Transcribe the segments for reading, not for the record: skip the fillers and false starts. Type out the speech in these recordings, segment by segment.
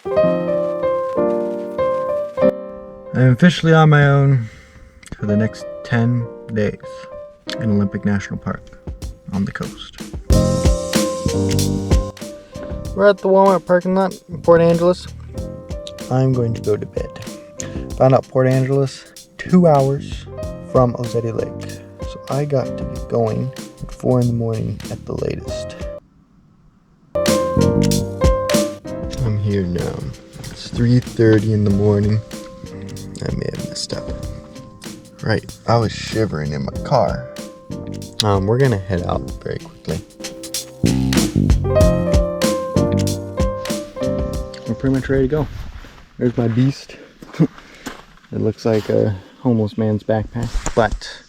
I'm officially on my own for the next 10 days in Olympic National Park on the coast. We're at the Walmart parking lot in Port Angeles. I'm going to go to bed. Found out Port Angeles, 2 hours from Ozette Lake. So I got to get going at 4 in the morning at the latest. I'm here now. It's 3:30 in the morning. I may have messed up. Right, I was shivering in my car. We're gonna head out very quickly. We're pretty much ready to go. There's my beast. It looks like a homeless man's backpack, but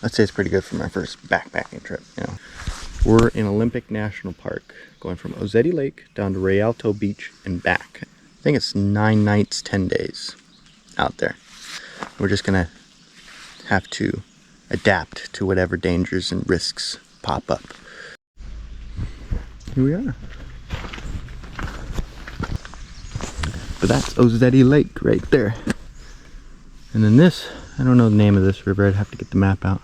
I'd say it's pretty good for my first backpacking trip, you know. We're in Olympic National Park, going from Ozette Lake down to Rialto Beach and back. I think it's 9 nights, 10 days out there. We're just gonna have to adapt to whatever dangers and risks pop up. Here we are. But that's Ozette Lake right there. And then this, I don't know the name of this river, I'd have to get the map out.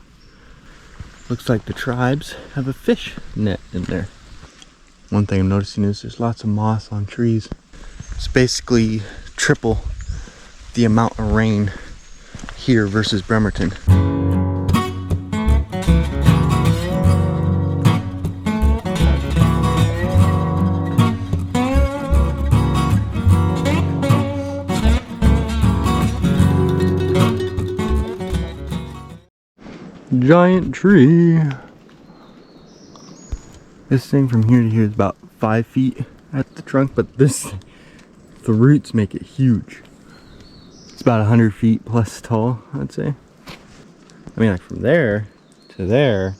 Looks like the tribes have a fish net in there. One thing I'm noticing is there's lots of moss on trees. It's basically triple the amount of rain here versus Bremerton. Giant tree. This thing from here to here is about 5 feet at the trunk, but the roots make it huge. It's about 100 feet plus tall, I'd say. I mean, like from there to there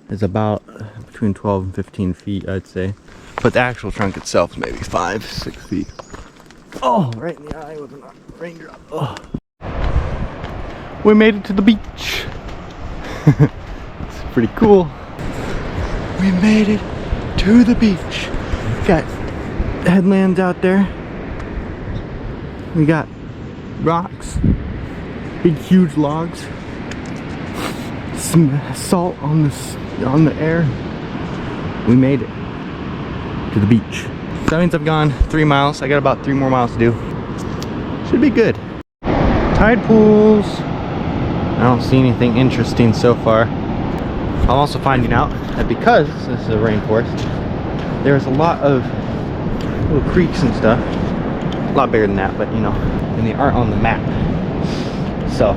is about between 12 and 15 feet, I'd say. But the actual trunk itself is maybe 5, 6 feet. Oh, right in the eye with a raindrop. Oh. We made it to the beach. It's pretty cool. We made it to the beach. Got headlands out there. We got rocks, big huge logs, some salt on the air. We made it to the beach. So that means I've gone 3 miles. I got about 3 more miles to do. Should be good. Tide pools. I don't see anything interesting so far. I'm also finding out that because this is a rainforest, there's a lot of little creeks and stuff. A lot bigger than that, but you know, and they aren't on the map. So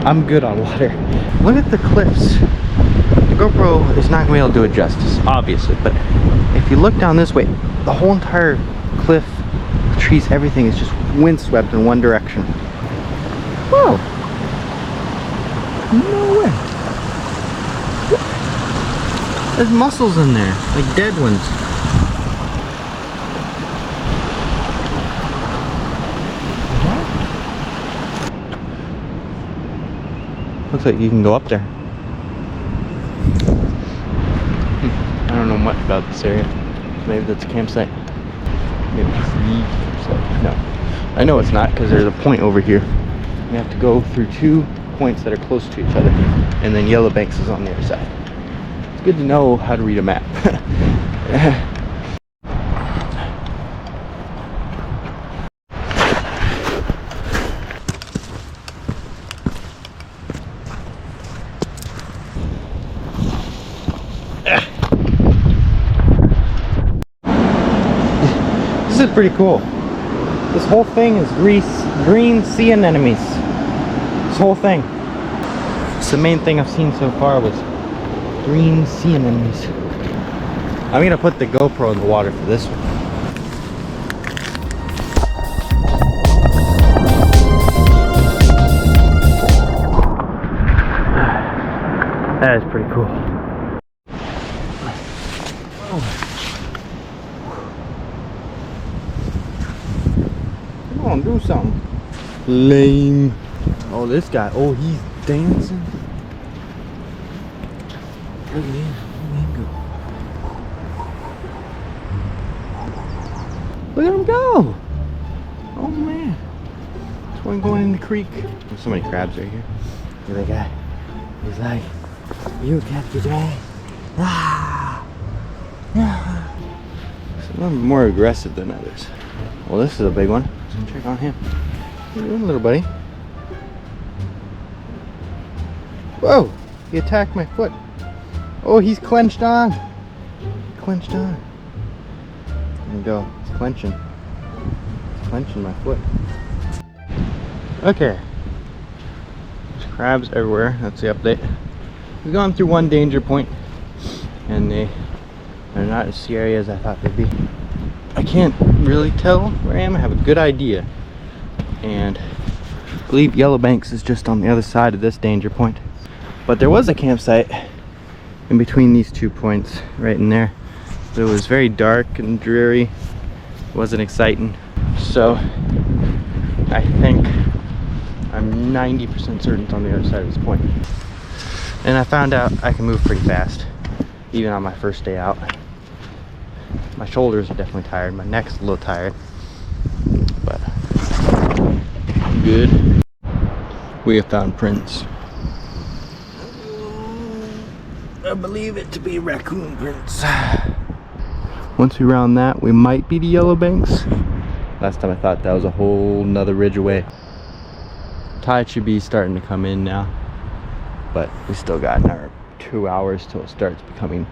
I'm good on water. Look at the cliffs. The GoPro is not gonna be able to do it justice, obviously, but if you look down this way, the whole entire cliff, the trees, everything is just windswept in one direction. Whoa! No way. There's mussels in there, like dead ones. Looks like you can go up there. I don't know much about this area. Maybe that's a campsite. Maybe it's the campsite. No. I know it's not because there's a point over here. We have to go through 2 points that are close to each other, and then Yellow Banks is on the other side. It's good to know how to read a map. This is pretty cool. This whole thing is green sea anemones. This whole thing. It's the main thing I've seen so far was green sea anemones. I'm gonna put the GoPro in the water for this one. That is pretty cool. Come on, do something. Lame. Oh, this guy. Oh, he's dancing. Look at him. Look at him go! Oh man. There's one going in the creek. There's so many crabs right here. Look at that guy. He's like, you can't get away. Ah! Ah! Some of them are more aggressive than others. Well, this is a big one. Let's check on him. How you doing, little buddy? Whoa! He attacked my foot. Oh, he's clenched on. Clenched on. There we go. It's clenching. It's clenching my foot. Okay. There's crabs everywhere. That's the update. We've gone through one danger point, and they're not as scary as I thought they'd be. I can't really tell where I am. I have a good idea, and I believe Yellowbanks is just on the other side of this danger point. But there was a campsite in between these 2 points, right in there. It was very dark and dreary. It wasn't exciting. So I think I'm 90% certain it's on the other side of this point. And I found out I can move pretty fast, even on my first day out. My shoulders are definitely tired. My neck's a little tired, but I'm good. We have found prints. I believe it to be raccoon prints. Once we round that, we might be the Yellowbanks. Last time I thought that was a whole nother ridge away. Tide should be starting to come in now, but we still got another 2 hours till it starts becoming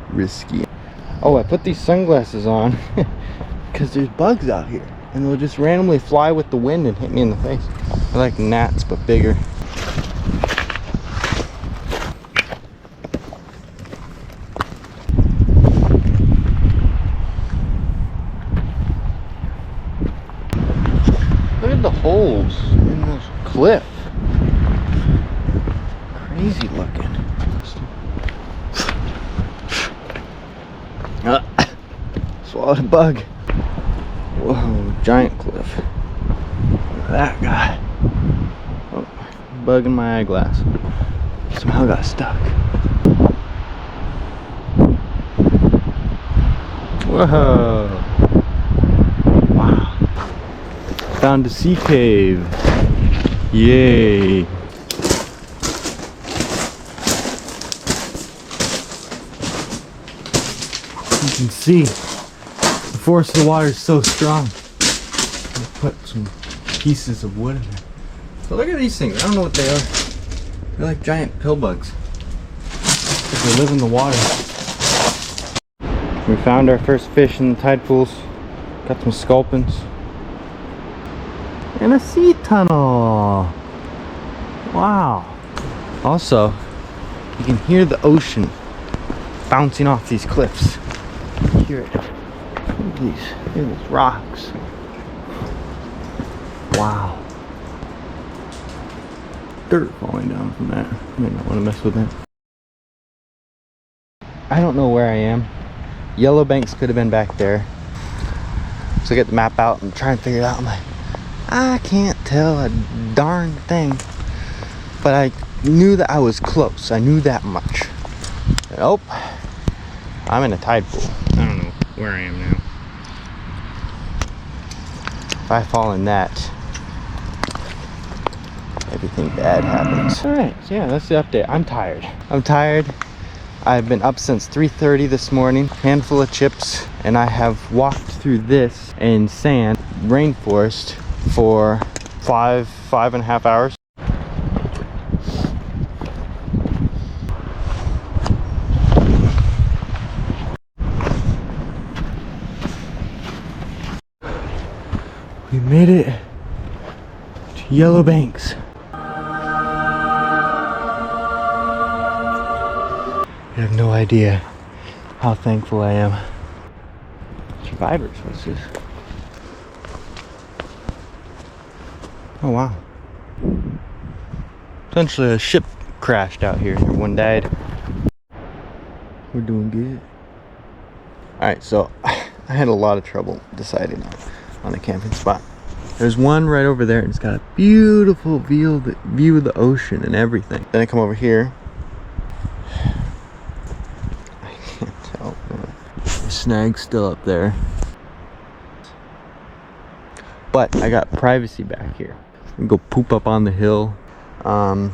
risky. Oh, I put these sunglasses on because there's bugs out here, and they'll just randomly fly with the wind and hit me in the face. They're like gnats, but bigger. Look at the holes in this cliff. Crazy looking. Swallowed a bug. Whoa, giant cliff. Look at that guy. Oh, bug in my eyeglass. Somehow got stuck. Whoa. Wow. Found a sea cave. Yay. You can see the force of the water is so strong. I'll put some pieces of wood in there. So look at these things. I don't know what they are. They're like giant pill bugs. They live in the water. We found our first fish in the tide pools. Got some sculpins. And a sea tunnel. Wow. Also, you can hear the ocean bouncing off these cliffs. You can hear it. Look at these rocks. Wow. Dirt falling down from that. Might not want to mess with that. I don't know where I am. Yellowbanks could have been back there. So I get the map out and try and figure it out. I'm like, I can't tell a darn thing. But I knew that I was close. I knew that much. Nope. I'm in a tide pool. I don't know where I am now. If I fall in that, everything bad happens. Alright, so yeah, that's the update. I'm tired. I've been up since 3:30 this morning. Handful of chips. And I have walked through this in sand rainforest for five and a half hours. We made it to Yellowbanks. You have no idea how thankful I am. Survivors, what's this? Oh wow. Essentially a ship crashed out here. Everyone died. We're doing good. Alright, so I had a lot of trouble deciding on a camping spot. There's one right over there and it's got a beautiful view of the ocean and everything. Then I come over here. I can't tell. The snag's still up there. But I got privacy back here. I can go poop up on the hill. Man,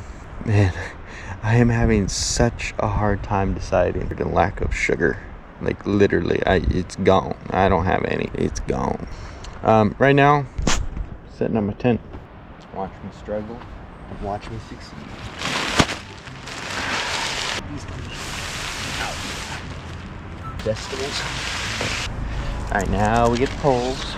I am having such a hard time deciding the lack of sugar. Like literally, it's gone. I don't have any. It's gone. Right now, setting up my tent. Watch me struggle and watch me succeed. Vegetables. All right, now we get the poles.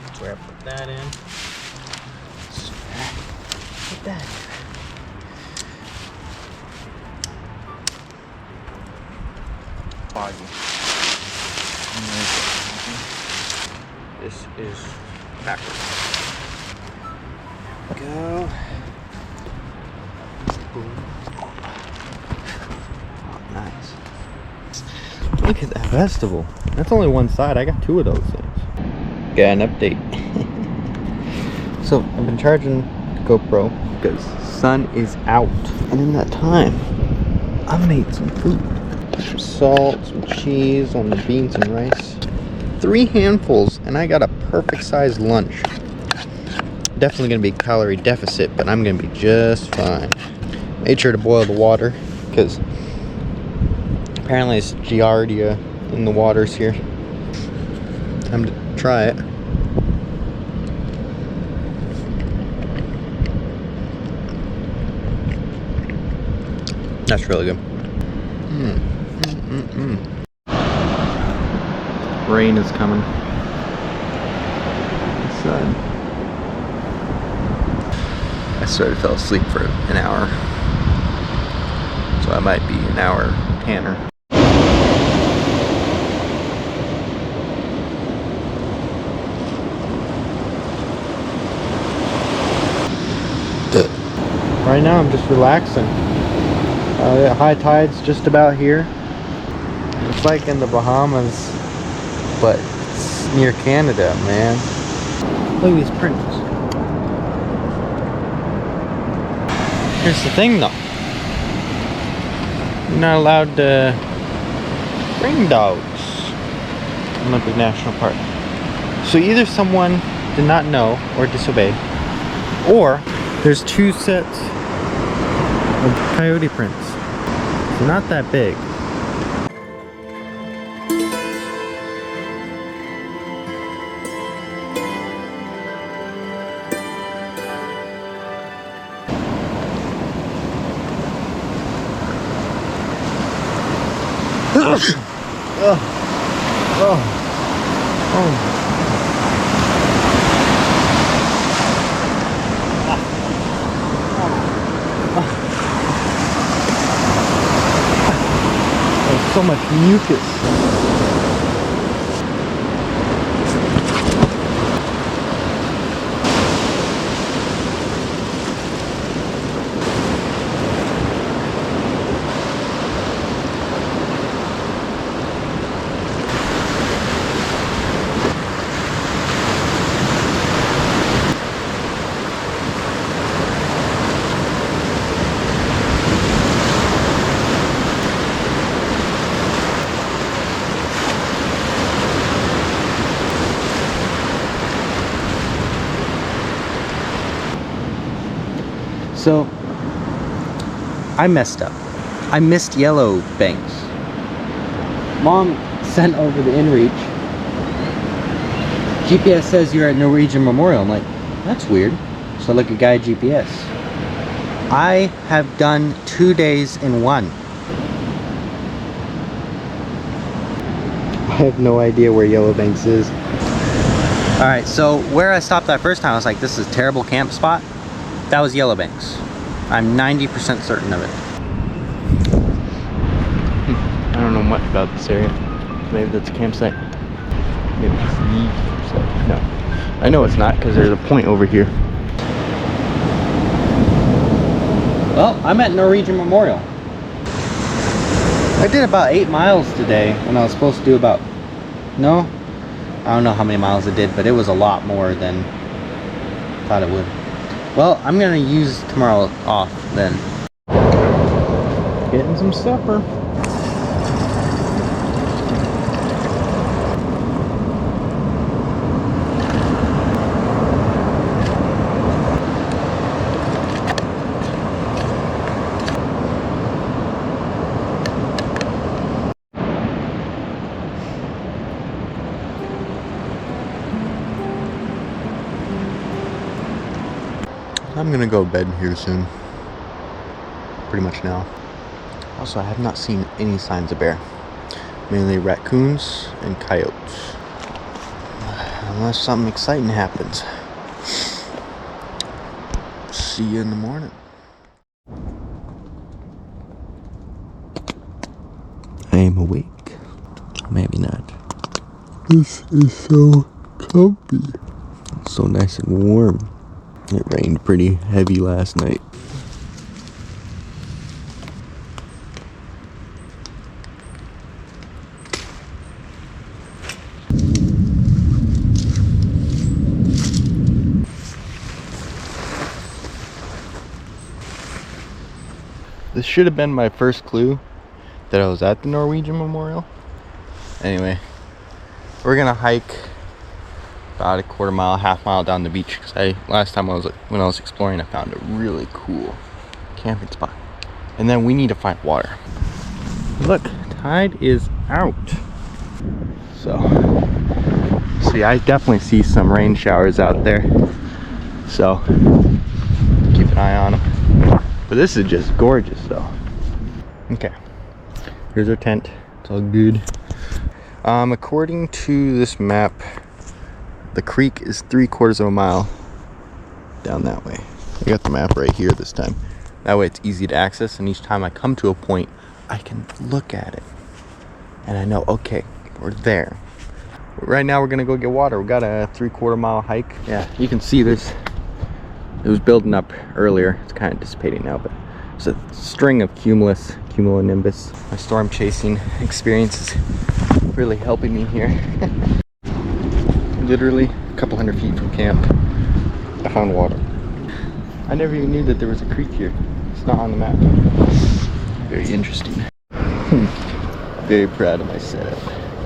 That's where I put that in. Put that in. Foggy. This is backwards. Go. Boom. Oh, nice. Look at that vegetable. That's only one side. I got two of those things. Got an update. So I've been charging the GoPro because sun is out, and in that time, I made some food. Some salt, some cheese on the beans and rice. 3 handfuls, and I got a perfect sized lunch. Definitely gonna be calorie deficit, but I'm gonna be just fine. Made sure to boil the water because apparently it's Giardia in the waters here. Time to try it. That's really good. Rain is coming. Sun. I sort of fell asleep for an hour, so I might be an hour tanner. Right now I'm just relaxing. High tide's just about here. It's like in the Bahamas, but it's near Canada, man. Look at these prints. Here's the thing though. You're not allowed to bring dogs in Olympic National Park. So either someone did not know or disobeyed, or there's 2 sets of coyote prints. They're not that big. There's so much mucus. So, I messed up. I missed Yellow Banks. Mom sent over the inReach. GPS says you're at Norwegian Memorial. I'm like, that's weird. So I look at Guide GPS. I have done 2 days in one. I have no idea where Yellow Banks is. Alright, so where I stopped that first time, I was like, this is a terrible camp spot. That was Yellow Banks. I'm 90% certain of it. I don't know much about this area. Maybe that's a campsite. Maybe it's the campsite. No. I know it's not because there's a point over here. Well, I'm at Norwegian Memorial. I did about 8 miles today when I was supposed to do about... No? I don't know how many miles I did, but it was a lot more than I thought it would. Well, I'm gonna use tomorrow off then. Getting some supper. I'm gonna go to bed here soon. Pretty much now. Also, I have not seen any signs of bear. Mainly raccoons and coyotes. Unless something exciting happens. See you in the morning. I am awake. Maybe not. This is so comfy. It's so nice and warm. It rained pretty heavy last night. This should have been my first clue that I was at the Norwegian Memorial. Anyway, we're gonna hike about a quarter mile, half mile down the beach. Cause last time when I was exploring, I found a really cool camping spot. And then we need to find water. Look, tide is out. So, see, I definitely see some rain showers out there. So, keep an eye on them. But this is just gorgeous though. Okay, here's our tent. It's all good. According to this map, the creek is 3/4 of a mile down that way. I got the map right here this time. That way it's easy to access, and each time I come to a point, I can look at it. And I know, okay, we're there. Right now we're gonna go get water. We got a 3/4 mile hike. Yeah, you can see this. It was building up earlier. It's kind of dissipating now, but it's a string of cumulonimbus. My storm chasing experience is really helping me here. Literally a couple hundred feet from camp, I found water. I never even knew that there was a creek here. It's not on the map. Very interesting. Very proud of my setup.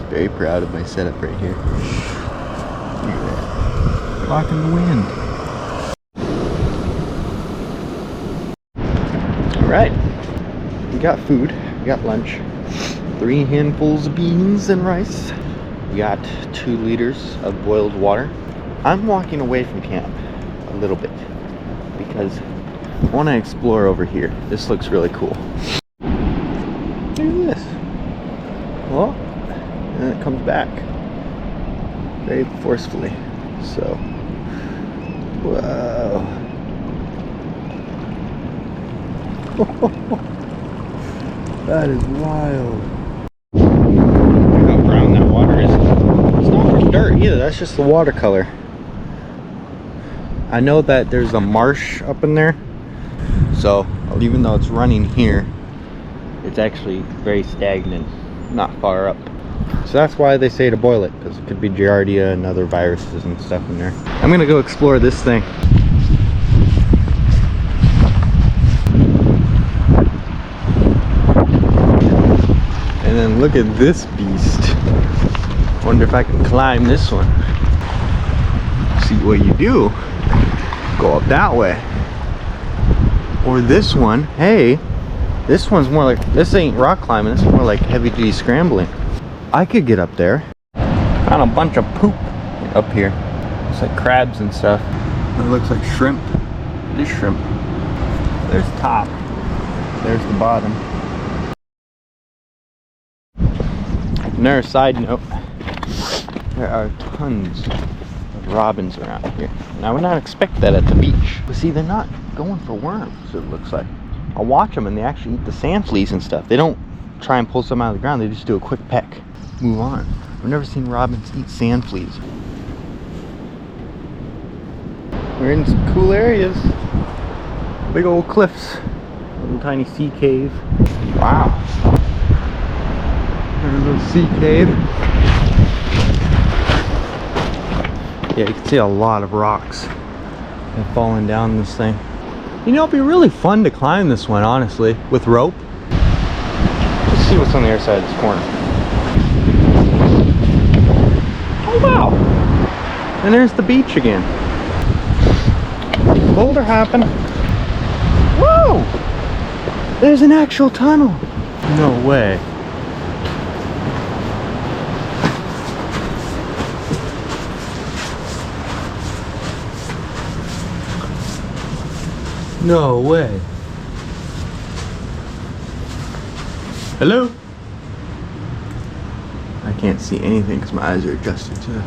Very proud of my setup right here. Look at that. Blocking the wind. Alright, we got food, we got lunch, 3 handfuls of beans and rice, we got 2 liters of boiled water. I'm walking away from camp a little bit because I want to explore over here. This looks really cool. Look at this. Well, and then it comes back very forcefully. So, whoa. That is wild. Look how brown that water is. It's not from dirt either, that's just the watercolor. I know that there's a marsh up in there, so even though it's running here, it's actually very stagnant, not far up. So that's why they say to boil it, because it could be Giardia and other viruses and stuff in there. I'm gonna go explore this thing. And then look at this beast. Wonder if I can climb this one. See what you do. Go up that way. Or this one. Hey, this one's more like, this ain't rock climbing, this is more like heavy duty scrambling. I could get up there. Found a bunch of poop up here. It's like crabs and stuff. It looks like shrimp. It is shrimp. There's the top. There's the bottom. Another side note, there are tons of robins around here. And I would not expect that at the beach. But see, they're not going for worms, it looks like. I'll watch them and they actually eat the sand fleas and stuff. They don't try and pull some out of the ground, they just do a quick peck. Move on. I've never seen robins eat sand fleas. We're in some cool areas. Big old cliffs. Little tiny sea cave. Wow. There's a little sea cave. Yeah, you can see a lot of rocks have fallen down this thing. You know, it'd be really fun to climb this one, honestly, with rope. Let's see what's on the other side of this corner. Oh wow! And there's the beach again. Boulder hopping. Whoa! There's an actual tunnel. No way. No way. Hello? I can't see anything because my eyes are adjusted to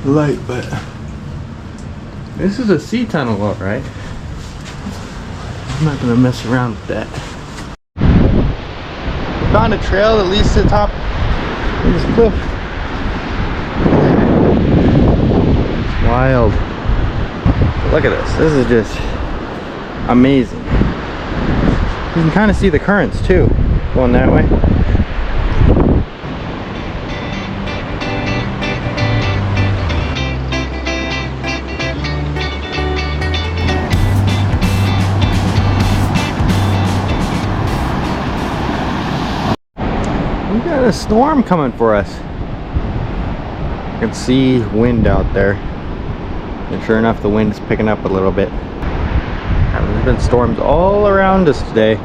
the light, but this is a sea tunnel, all right? I'm not gonna mess around with that. Found a trail that leads to the top of this cliff. It's wild. Look at this. This is just amazing. You can kind of see the currents too, going that way. We got a storm coming for us. I can see wind out there. And sure enough, the wind is picking up a little bit. There's been storms all around us today.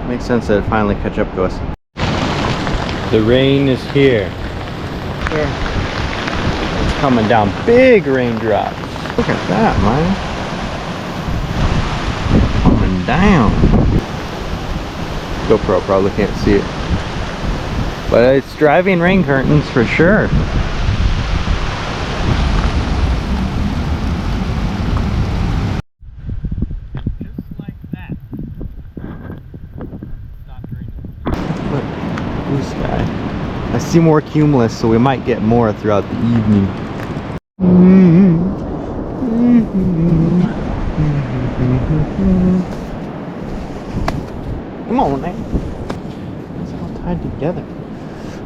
Makes sense that it finally catch up to us. The rain is here. It's coming down. Big raindrops. Look at that, man. Coming down. GoPro probably can't see it. But it's driving rain curtains for sure. Just like that. Stopped raining. Look, blue sky. I see more cumulus, so we might get more throughout the evening. Come on, man. It's all tied together.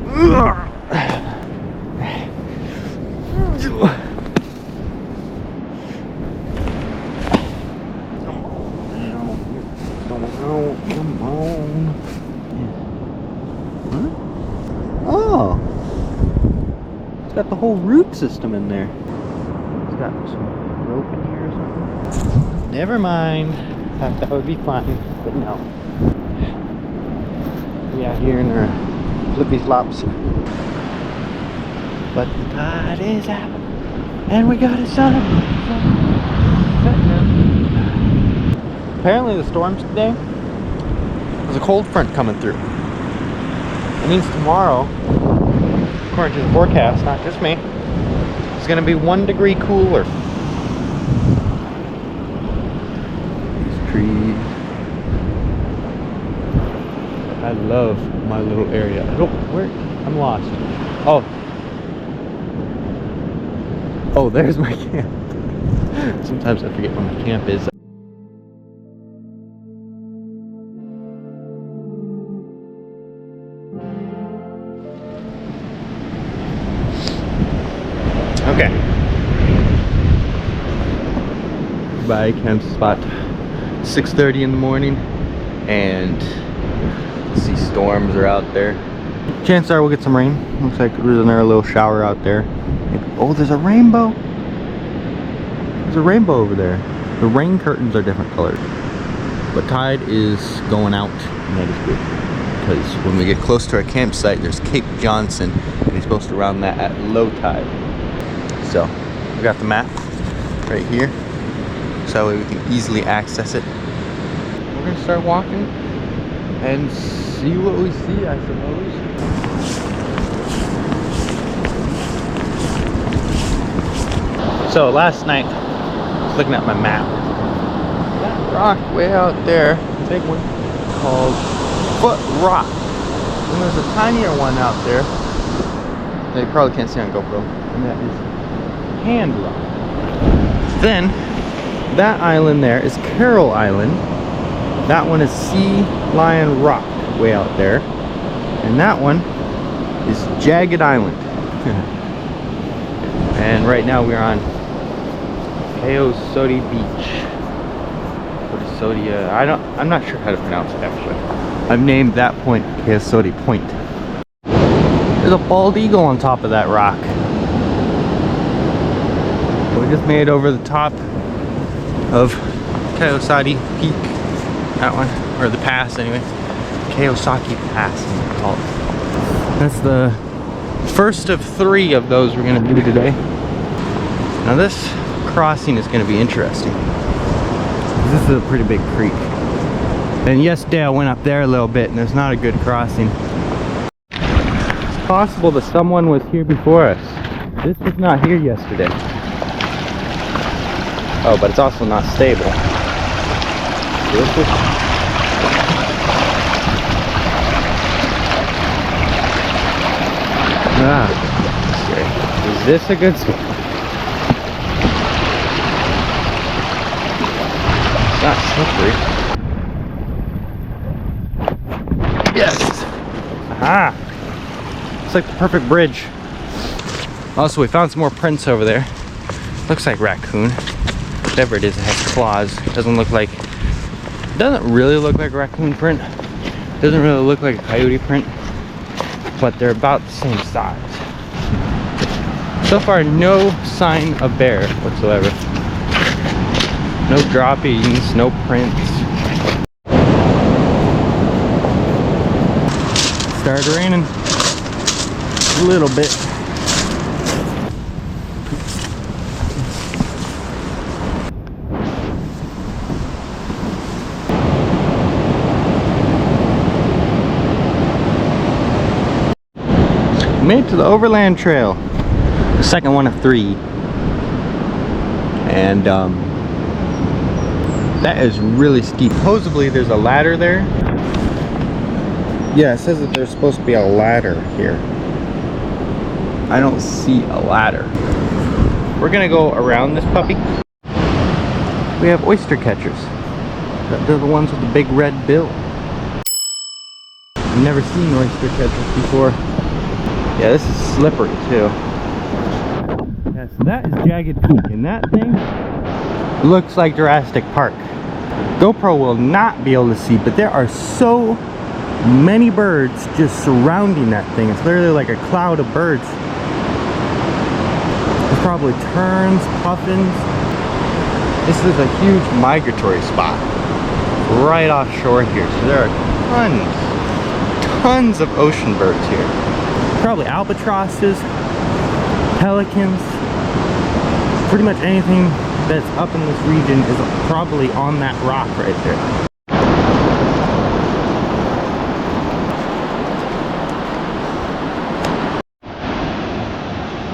Come on. Huh? Oh, it's got the whole root system in there. It's got some rope in here or something. Never mind. That would be fine, but no. We out here in our flippy flops. But the tide is out, and we got a sun. Apparently the storms today, there's a cold front coming through. It means tomorrow, according to the forecast, not just me, it's gonna be 1 degree cooler. These trees. I love my little area. Oh, where? I'm lost. Oh. Oh, there's my camp. Sometimes I forget where my camp is. Okay. By camp spot. 6:30 in the morning, and see storms are out there. Chances are we'll get some rain. Looks like there's another little shower out there. Oh, there's a rainbow. There's a rainbow over there. The rain curtains are different colors. But tide is going out, and that is good. Because when we get close to our campsite, there's Cape Johnson, and you're supposed to round that at low tide. So, we got the map right here. So that way we can easily access it. We're gonna start walking and see what we see, I suppose. So last night, I was looking at my map. That rock way out there, the big one, called Foot Rock. And there's a tinier one out there that you probably can't see on GoPro, and that is Hand Rock. Then, that island there is Carroll Island. That one is Sea Lion Rock, way out there. And that one is Jagged Island. And right now we're on Keosauqua Beach. I'm not sure how to pronounce it actually. I've named that point Keosauqua Point. There's a bald eagle on top of that rock. We just made it over the top of Keosauqua Peak. That one, or the pass anyway. Keosauqua Pass, it's called. That's the first of 3 of those we're gonna do today. Now this crossing is gonna be interesting. This is a pretty big creek. And yesterday I went up there a little bit and there's not a good crossing. It's possible that someone was here before us. This was not here yesterday. Oh, but it's also not stable. This is... Ah, is this a good spot? It's not slippery. Yes! Aha! It's like the perfect bridge. Also, we found some more prints over there. Looks like raccoon. Whatever it is, it has claws. Doesn't look like... Doesn't really look like a raccoon print. Doesn't really look like a coyote print. But they're about the same size. So far, no sign of bear whatsoever. No droppings, no prints. Started raining a little bit. Made it to the Overland Trail, the second one of 3, and that is really steep. Supposedly there's a ladder there. Yeah, it says that there's supposed to be a ladder here. I don't see a ladder. We're gonna go around this puppy. We have oyster catchers. They're the ones with the big red bill. I've never seen oyster catchers before. Yeah, this is slippery too. Yeah, so that is Jagged Peak, and that thing looks like Jurassic Park. GoPro will not be able to see, but there are so many birds just surrounding that thing. It's literally like a cloud of birds. There's probably terns, puffins. This is a huge migratory spot right offshore here. So there are tons of ocean birds here. Probably albatrosses, pelicans, pretty much anything that's up in this region is probably on that rock right there.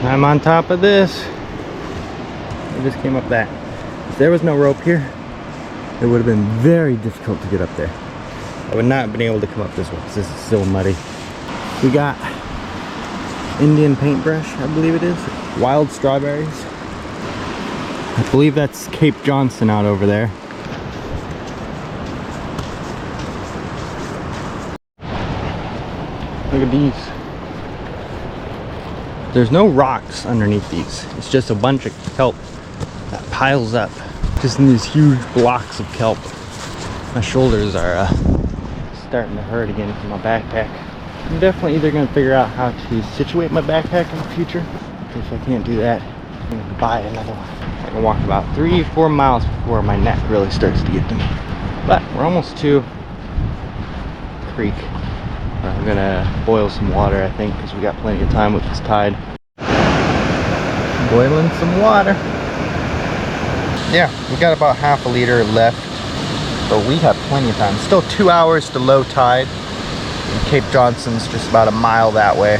I'm on top of this. I just came up that. If there was no rope here, it would have been very difficult to get up there. I would not have been able to come up this way because this is still muddy. We got Indian paintbrush, I believe it is. Wild strawberries. I believe that's Cape Johnson out over there. Look at these. There's no rocks underneath these. It's just a bunch of kelp that piles up just in these huge blocks of kelp. My shoulders are starting to hurt again from my backpack. I'm definitely either going to figure out how to situate my backpack in the future. If I can't do that, I'm going to buy another one. I can walk about 3-4 miles before my neck really starts to get to me. But we're almost to the creek. I'm going to boil some water, I think, because we got plenty of time with this tide. Boiling some water. Yeah, we got about half a liter left. So we have plenty of time. Still 2 hours to low tide. And Cape Johnson's just about a mile that way.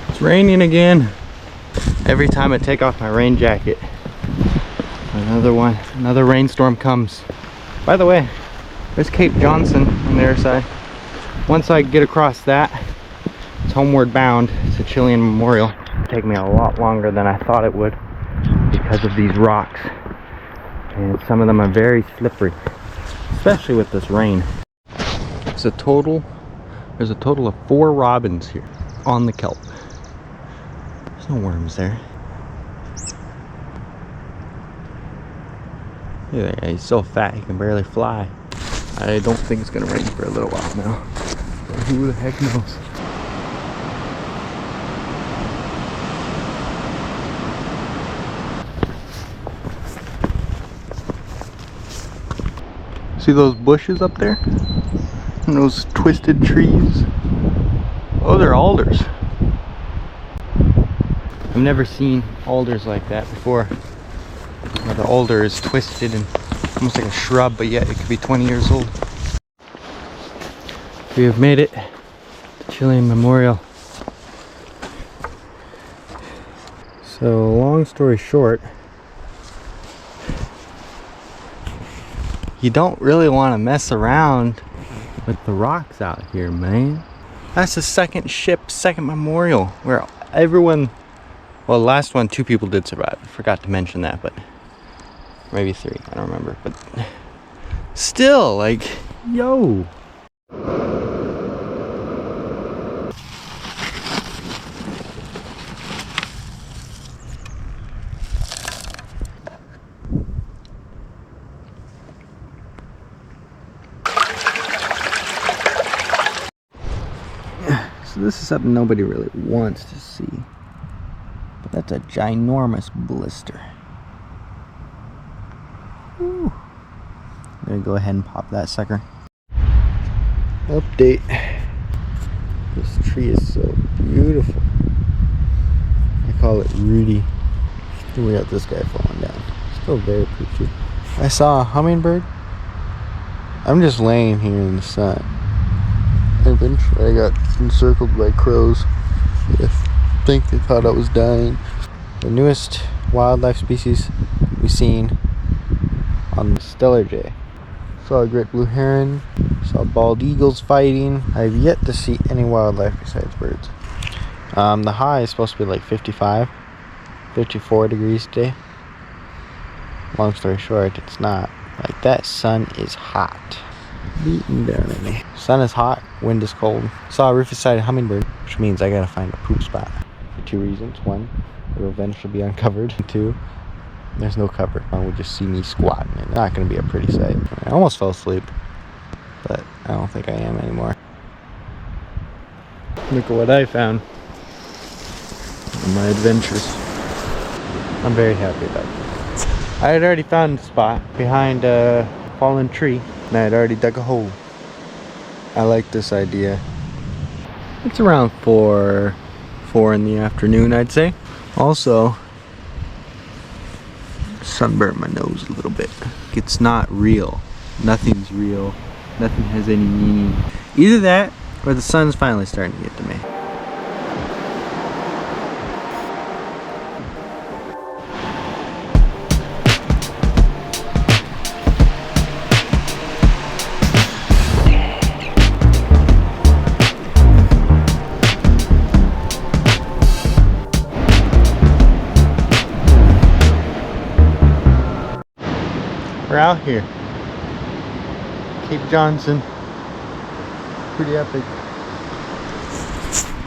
It's raining again. Every time I take off my rain jacket, another rainstorm comes. By the way, there's Cape Johnson on the other side. Once I get across that, it's homeward bound to Chilean Memorial. It'll take me a lot longer than I thought it would because of these rocks. And some of them are very slippery, especially with this rain. There's a total of 4 robins here on the kelp. There's no worms there. Yeah, he's so fat he can barely fly. I don't think it's gonna rain for a little while now. But who the heck knows? See those bushes up there? And those twisted trees? Oh, they're alders. I've never seen alders like that before. Where the alder is twisted and almost like a shrub, but yet it could be 20 years old. We have made it to Chilean Memorial. So, long story short, you don't really want to mess around with the rocks out here, man. That's the second ship, second memorial, where everyone, well, the last one, 2 people did survive. I forgot to mention that, but maybe 3, I don't remember. But still, like, yo. So this is something nobody really wants to see. But that's a ginormous blister. Woo. I'm gonna go ahead and pop that sucker. Update. This tree is so beautiful. I call it Rudy. And we got this guy falling down. Still very pretty. I saw a hummingbird. I'm just laying here in the sun. Eventually I got encircled by crows. I think they thought I was dying. The newest wildlife species we've seen on the stellar jay. Saw a great blue heron, saw bald eagles fighting. I've yet to see any wildlife besides birds. The high is supposed to be like 55, 54 degrees today. Long story short, it's not. Like, that sun is hot. Beating down at me. Sun is hot, wind is cold. Saw a rufous-sided hummingbird, which means I gotta find a poop spot. For 2 reasons. 1, it will eventually be uncovered. 2, there's no cover. I will just see me squatting. It's not gonna be a pretty sight. I almost fell asleep, but I don't think I am anymore. Look at what I found in my adventures. I'm very happy about this. I had already found a spot behind a fallen tree. And I had already dug a hole. I like this idea. It's around 4 in the afternoon, I'd say. Also, sunburned my nose a little bit. It's not real. Nothing's real. Nothing has any meaning. Either that, or the sun's finally starting to get to me. We're out here. Cape Johnson. Pretty epic.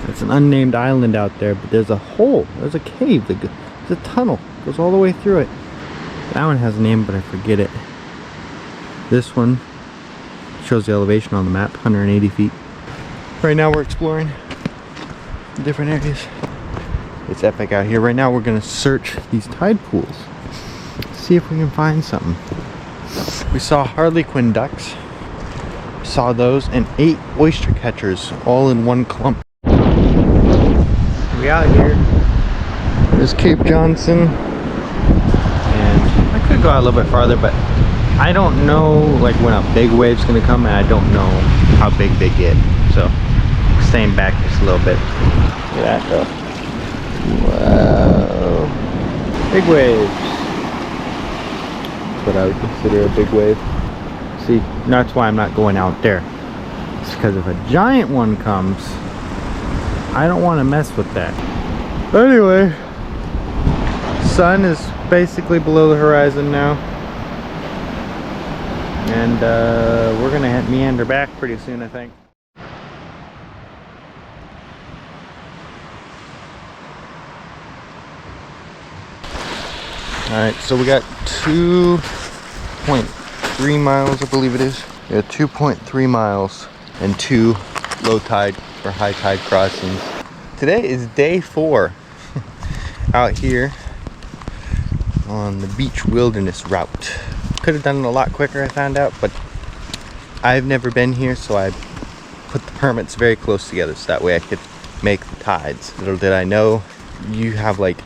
It's an unnamed island out there, but there's a hole. There's a cave. There's a tunnel. It goes all the way through it. That one has a name, but I forget it. This one shows the elevation on the map, 180 feet. Right now we're exploring different areas. It's epic out here. Right now we're gonna search these tide pools. See if we can find something. We saw harlequin ducks, saw those, and 8 oyster catchers all in one clump. We out here. There's Cape Johnson, and I could go out a little bit farther, but I don't know like when a big wave's gonna come, and I don't know how big they get. So staying back just a little bit. Look at that though. Wow. Big waves. What I would consider a big wave. See, that's why I'm not going out there. It's because if a giant one comes, I don't want to mess with that. Anyway, sun is basically below the horizon now, and we're gonna meander back pretty soon, I think. Alright, so we got 2.3 miles, I believe it is. We got 2.3 miles and 2 low tide or high tide crossings. Today is day 4 out here on the beach wilderness route. Could have done it a lot quicker, I found out, but I've never been here, so I put the permits very close together so that way I could make the tides. Little did I know, you have like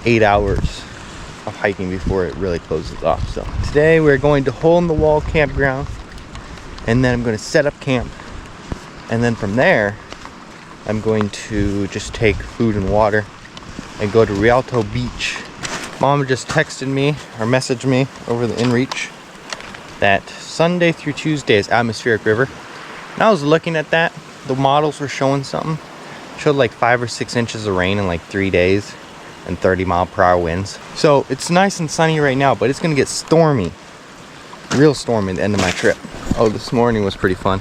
8 hours of hiking before it really closes off. So today we're going to Hole in the Wall campground, and then I'm going to set up camp, and then from there I'm going to just take food and water and go to Rialto Beach. Mom just texted me or messaged me over the InReach that Sunday through Tuesday is Atmospheric River. And I was looking at that, the models were showing something. Showed like 5 or 6 inches of rain in like 3 days and 30-mile-per-hour winds. So it's nice and sunny right now, but it's gonna get stormy, real stormy at the end of my trip. Oh, this morning was pretty fun.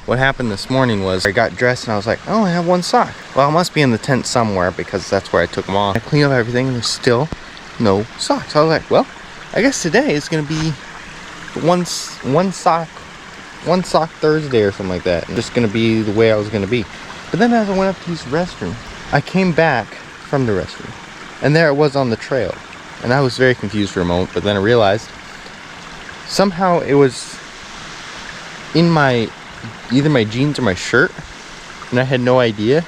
What happened this morning was I got dressed and I was like, oh, I have one sock. Well, I must be in the tent somewhere because that's where I took them off. I cleaned up everything and there's still no socks. I was like, well, I guess today is gonna be one sock Thursday or something like that. And just gonna be the way I was gonna be. But then as I went up to use the restroom, I came back from the restroom and there it was on the trail. And I was very confused for a moment, but then I realized somehow it was in my either my jeans or my shirt, and I had no idea.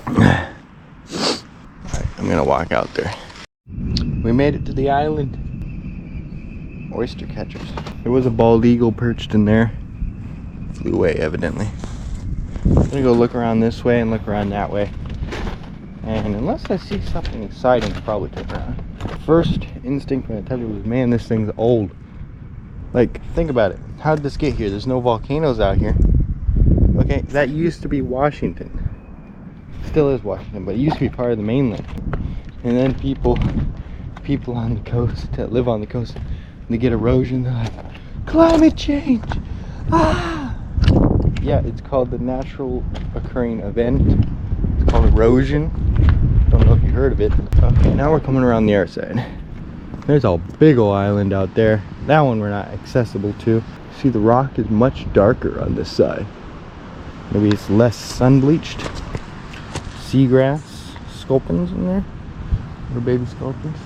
Alright, I'm gonna walk out there. We made it to the island. Oyster catchers. There was a bald eagle perched in there. Flew away, evidently. I'm gonna go look around this way and look around that way. And unless I see something exciting, I'll probably turn around. First instinct when I tell you was, man, this thing's old. Like, think about it. How did this get here? There's no volcanoes out here. Okay, that used to be Washington. Still is Washington, but it used to be part of the mainland. And then people on the coast that live on the coast, they get erosion, they're like, climate change! Ah! Yeah, it's called the natural occurring event. It's called erosion. Don't know if you heard of it. Okay, now we're coming around the other side. There's a big ol' island out there. That one we're not accessible to. See, the rock is much darker on this side. Maybe it's less sun bleached. Seagrass, sculpins in there. Little baby sculpins.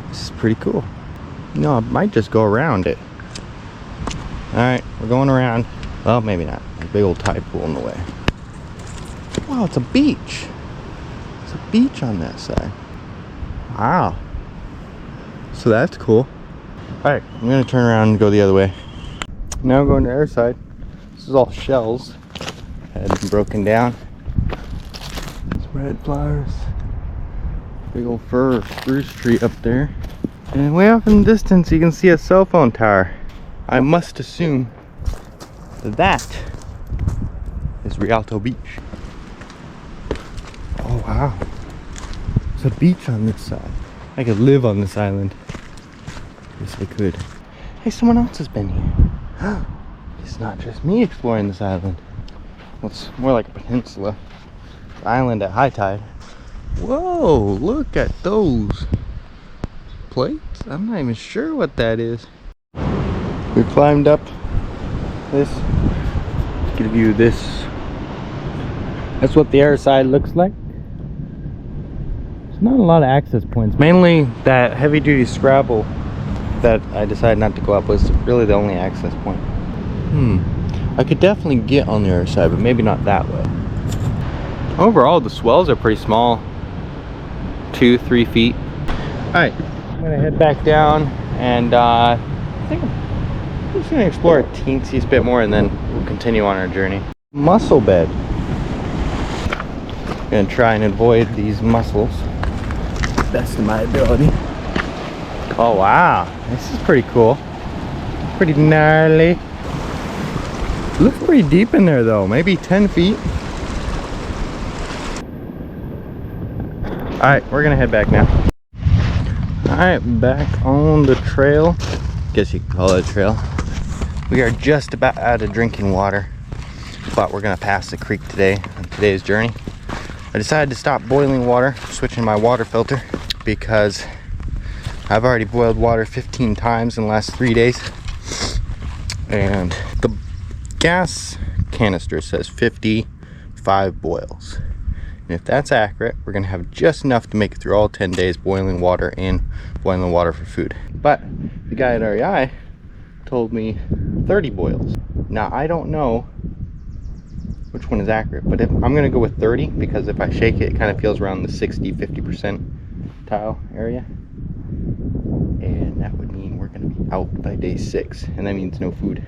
This is pretty cool. No, I might just go around it. Alright, we're going around. Well, maybe not. A big old tide pool in the way. Wow, it's a beach. It's a beach on that side. Wow. So that's cool. Alright, I'm gonna turn around and go the other way. Now I'm going to the other side. This is all shells. Had been broken down. Some red flowers. Big old fir or spruce tree up there. And way off in the distance you can see a cell phone tower. I must assume that is Rialto Beach. Oh wow. There's a beach on this side. I could live on this island. Yes, I could. Hey, someone else has been here. It's not just me exploring this island. Well, it's more like a peninsula. Island at high tide. Whoa, look at those plates. I'm not even sure what that is. We climbed up this to give you this. That's what the other side looks like. There's not a lot of access points. Mainly that heavy duty Scrabble that I decided not to go up was really the only access point. I could definitely get on the other side, but maybe not that way. Overall, the swells are pretty small. 2-3 feet. Alright, I'm gonna head back down and I think I'm just gonna explore a teensy bit more and then we'll continue on our journey. Mussel bed. Gonna try and avoid these mussels best of my ability. Oh wow, this is pretty cool. Pretty gnarly. Looks pretty deep in there though, maybe 10 feet. Alright, we're gonna head back now. Alright, back on the trail. Guess you could call it a trail. We are just about out of drinking water, but we're gonna pass the creek today on today's journey. I decided to stop boiling water, switching my water filter, because I've already boiled water 15 times in the last 3 days. And the gas canister says 55 boils. And if that's accurate, we're gonna have just enough to make it through all 10 days boiling water and boiling water for food. But the guy at REI told me 30 boils. Now I don't know which one is accurate, but I'm gonna go with 30 because if I shake it, it kind of feels around the 60-50% tile area. And that would mean we're gonna be out by day 6, and that means no food,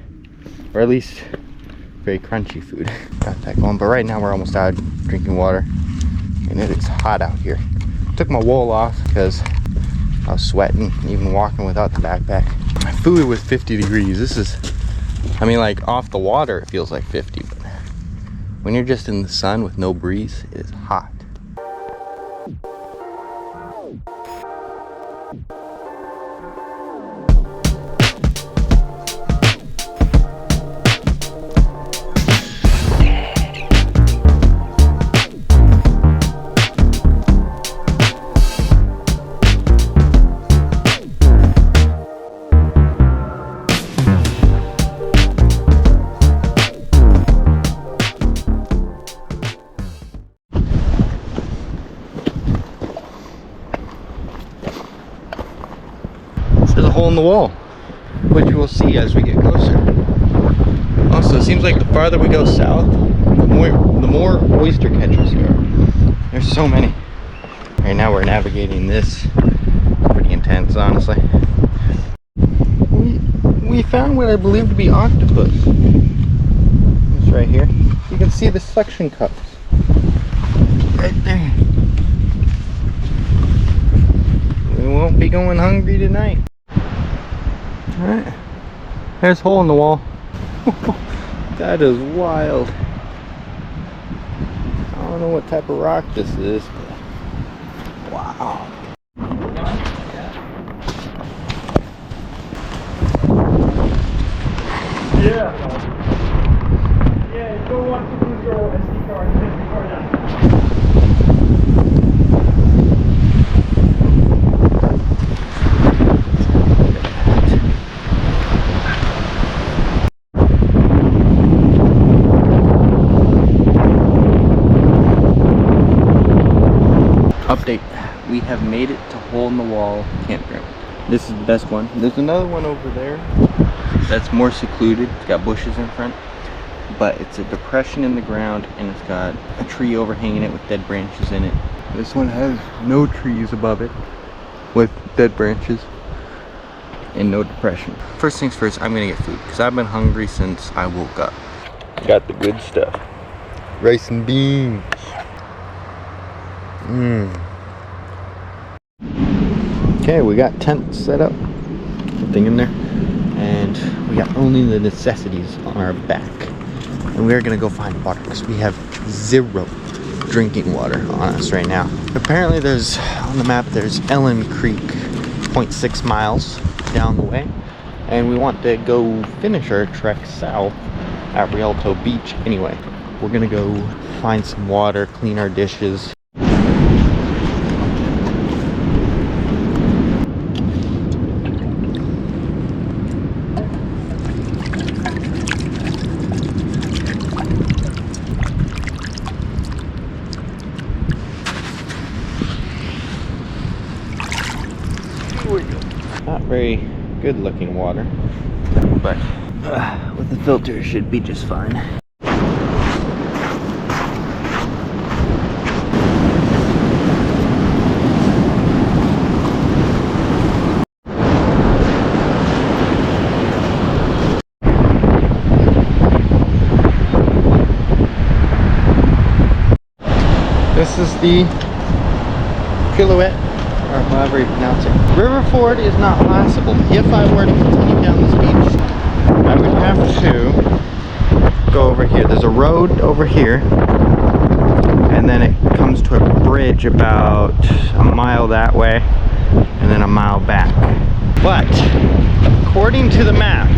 or at least very crunchy food. Got that going, but right now we're almost out of drinking water, and it is hot out here. Took my wool off because I was sweating, even walking without the backpack. My food was 50 degrees. This is, I mean, like off the water it feels like 50, but when you're just in the sun with no breeze, it is hot. There's a hole in the wall, which you will see as we get closer. Also, it seems like the farther we go south, the more oyster catchers there are. There's so many. Right now we're navigating this. Pretty intense, honestly. We found what I believe to be octopus. It's right here. You can see the suction cups. Right there. We won't be going hungry tonight. Alright, there's a hole in the wall. That is wild. I don't know what type of rock this is, but wow. Yeah, you don't want to lose your SD card and take the card out. Update, we have made it to Hole in the Wall Campground. This is the best one. There's another one over there that's more secluded. It's got bushes in front, but it's a depression in the ground and it's got a tree overhanging it with dead branches in it. This one has no trees above it with dead branches and no depression. First things first, I'm gonna get food because I've been hungry since I woke up. Got the good stuff. Rice and beans. Okay, we got tents set up, something in there, and we got only the necessities on our back. And we're gonna go find water because we have 0 drinking water on us right now. Apparently there's, on the map, there's Ellen Creek, 0.6 miles down the way. And we want to go finish our trek south at Rialto Beach anyway. We're gonna go find some water, clean our dishes. Not very good looking water, but with the filter it should be just fine. This is the Silhouette, or however you pronounce it. River Ford is not passable. If I were to continue down this beach, I would have to go over here. There's a road over here, and then it comes to a bridge about a mile that way, and then a mile back. But, according to the map,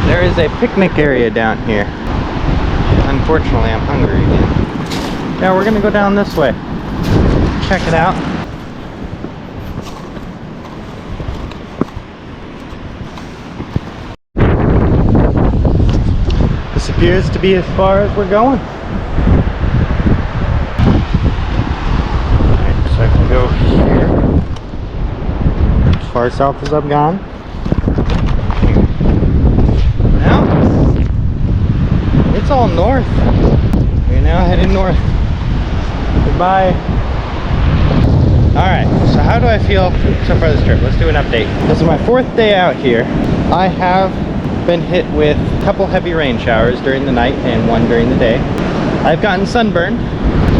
there is a picnic area down here. Unfortunately, I'm hungry again. Now we're gonna go down this way. Check it out. This appears to be as far as we're going. far south as I've gone. Now, it's all north. We're now heading north. Goodbye. Alright, so how do I feel so far this trip? Let's do an update. This is my 4th day out here. I have been hit with a couple heavy rain showers during the night and one during the day. I've gotten sunburned,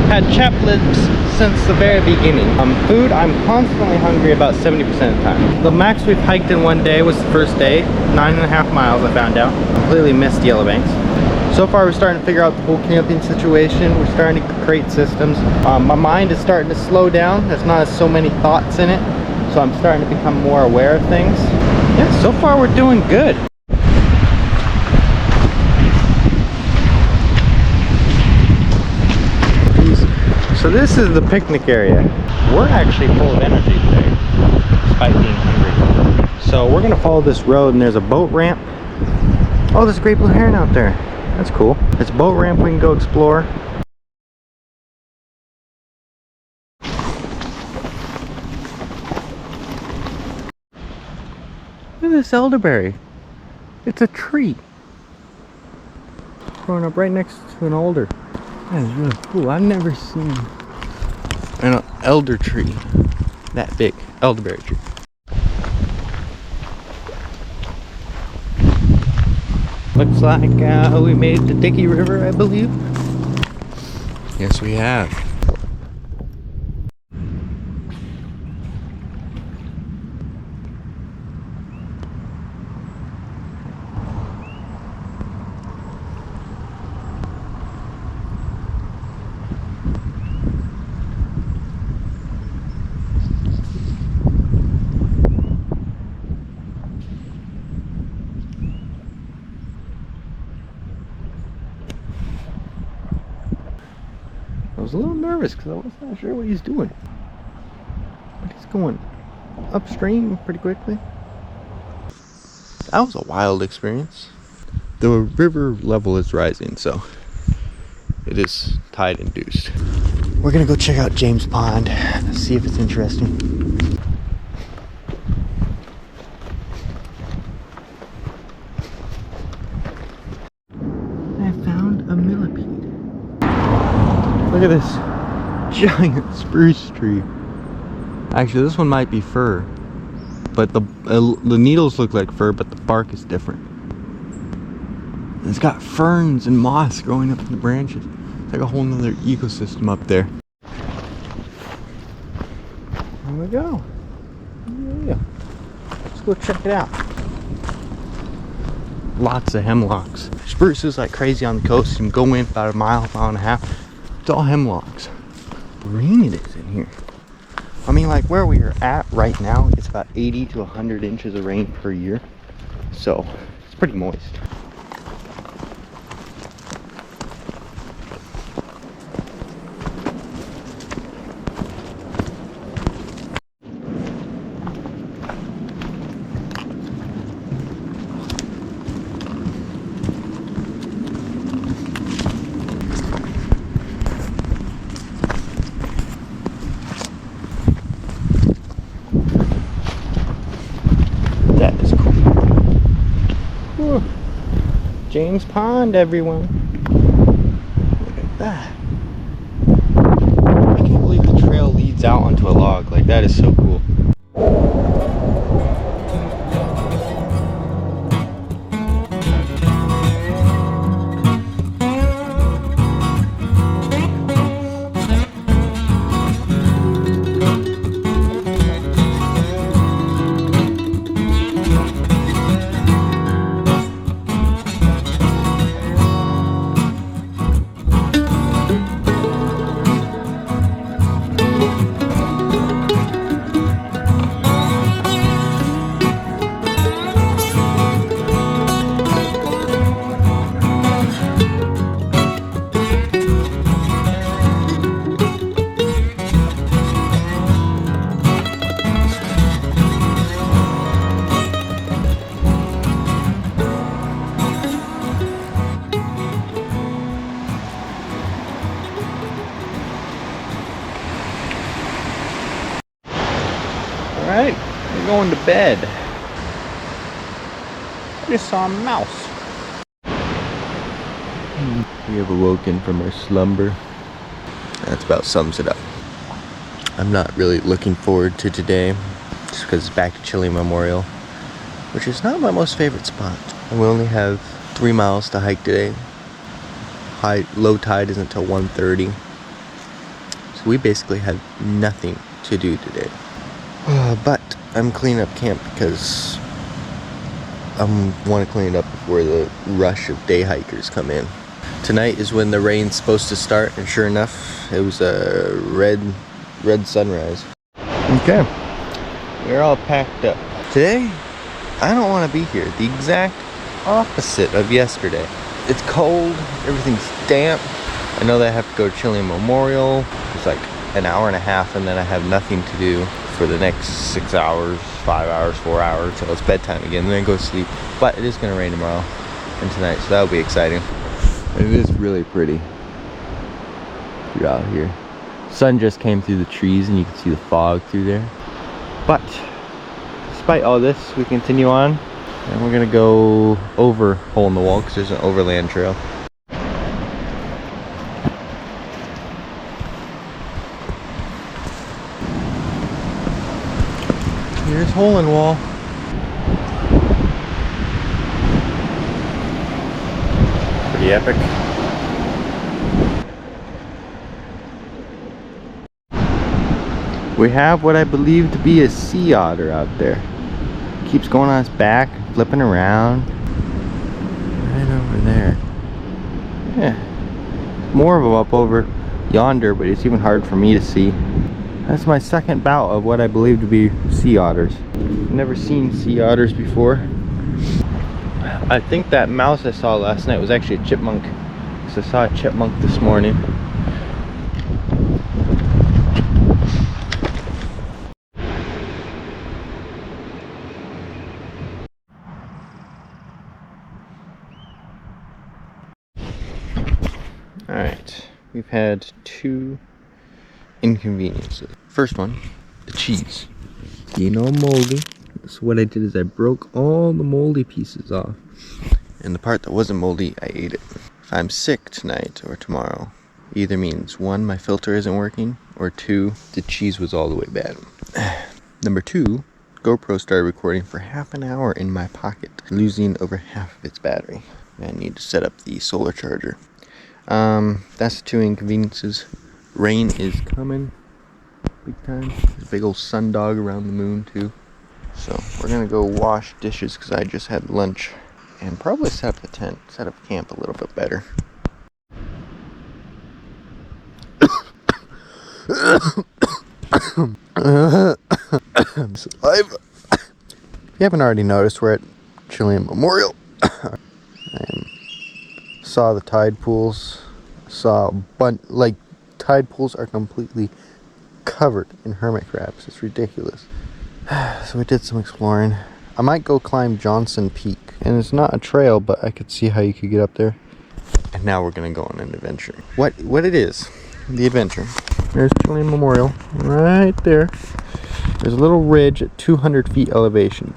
had chapped lips since the very beginning. Food, I'm constantly hungry about 70% of the time. The max we've hiked in one day was the first day, 9.5 miles I found out. Completely missed Yellowbanks. So far we're starting to figure out the whole camping situation. We're starting to create systems. My mind is starting to slow down. There's not so many thoughts in it. So I'm starting to become more aware of things. Yeah, so far we're doing good. So this is the picnic area. We're actually full of energy today, despite being hungry. So we're gonna follow this road and there's a boat ramp. Oh, there's a great blue heron out there. That's cool. It's a boat ramp we can go explore. Look at this elderberry. It's a tree. Growing up right next to an alder. That is really cool. I've never seen an elder tree that big. Elderberry tree. Looks like we made the Dickey River, I believe. Yes, we have. I was a little nervous because I wasn't not sure what he's doing. But he's going upstream pretty quickly. That was a wild experience. The river level is rising, so it is tide induced. We're gonna go check out James Pond, see if it's interesting. I found a millipede. Look at this giant spruce tree. Actually, this one might be fir, but the needles look like fir, but the bark is different. It's got ferns and moss growing up in the branches. It's like a whole nother ecosystem up there. Here we go. Yeah. Let's go check it out. Lots of hemlocks. Spruces like crazy on the coast. You can go in about a mile and a half. It's all hemlocks. Rain it is in here. I mean, like where we are at right now, it's about 80 to 100 inches of rain per year. So it's pretty moist. James Pond, everyone. Look at that. I can't believe the trail leads out onto a log. Like, that is so cool. Alright, going to bed. I just saw a mouse. We have awoken from our slumber. That's about sums it up. I'm not really looking forward to today, just because it's back to Chile Memorial, which is not my most favorite spot. And we only have 3 miles to hike today. Low tide isn't until 1:30. So we basically have nothing to do today. But I'm cleaning up camp because I want to clean it up before the rush of day hikers come in. Tonight is when the rain's supposed to start, and sure enough, it was a red sunrise. Okay, we're all packed up. Today, I don't want to be here. The exact opposite of yesterday. It's cold, everything's damp. I know that I have to go to Chile Memorial. It's like an hour and a half, and then I have nothing to do for the next 6 hours, 5 hours, 4 hours till it's bedtime again, and then go to sleep. But it is going to rain tomorrow and tonight, so that'll be exciting. It is really pretty. You're out here. Sun just came through the trees, and you can see the fog through there. But despite all this, we continue on, and we're gonna go over Hole in the Wall because there's an overland trail. Here's Hole in the Wall. Pretty epic. We have what I believe to be a sea otter out there. Keeps going on its back, flipping around. Right over there. Yeah. More of them up over yonder, but it's even hard for me to see. That's my second bout of what I believe to be sea otters. Never seen sea otters before. I think that mouse I saw last night was actually a chipmunk. So I saw a chipmunk this morning. Alright, we've had 2 inconveniences. First one, the cheese. Being all moldy. So what I did is I broke all the moldy pieces off. And the part that wasn't moldy, I ate it. If I'm sick tonight or tomorrow, either means 1, my filter isn't working, or 2, the cheese was all the way bad. Number 2, GoPro started recording for half an hour in my pocket, losing over half of its battery. I need to set up the solar charger. That's the 2 inconveniences. Rain is coming big time. There's a big old sundog around the moon too. So we're gonna go wash dishes because I just had lunch and probably set up the tent, set up camp a little bit better. If you haven't already noticed, we're at Chile Memorial. I saw the tide pools. Saw a bunch, like, tide pools are completely covered in hermit crabs. It's ridiculous. So we did some exploring. I might go climb Johnson Peak, and it's not a trail, but I could see how you could get up there. And now we're gonna go on an adventure. What it is, the adventure. There's Chile Memorial right there. There's a little ridge at 200 feet elevation,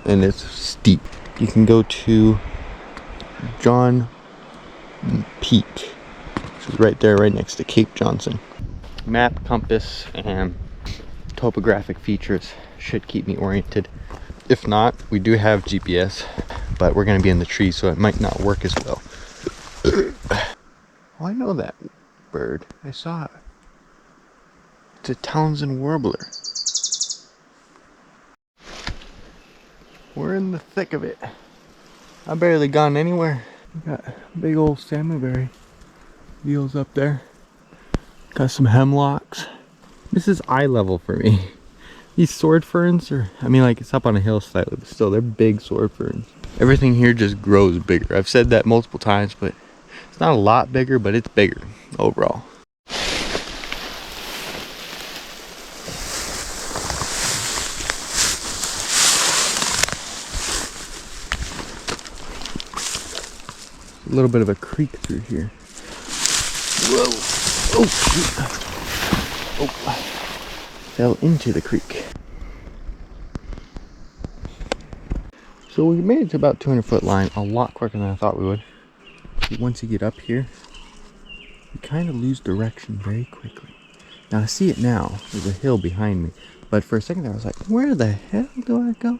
and it's steep. You can go to John Peak, which is right there, right next to Cape Johnson. Map, compass, and topographic features should keep me oriented. If not, we do have GPS, but we're going to be in the trees, so it might not work as well. Oh, I know that bird. I saw it. It's a Townsend warbler. We're in the thick of it. I've barely gone anywhere. We got big old salmonberry deals up there. Got some hemlocks. This is eye level for me. These sword ferns are, I mean, like, it's up on a hill slightly, but still, they're big sword ferns. Everything here just grows bigger. I've said that multiple times, but it's not a lot bigger, but it's bigger overall. A little bit of a creek through here. Whoa! Oh, shoot. Oh, fell into the creek. So we made it to about 200-foot line a lot quicker than I thought we would. But once you get up here, you kind of lose direction very quickly. Now I see it now. There's a hill behind me. But for a second there I was like, where the hell do I go?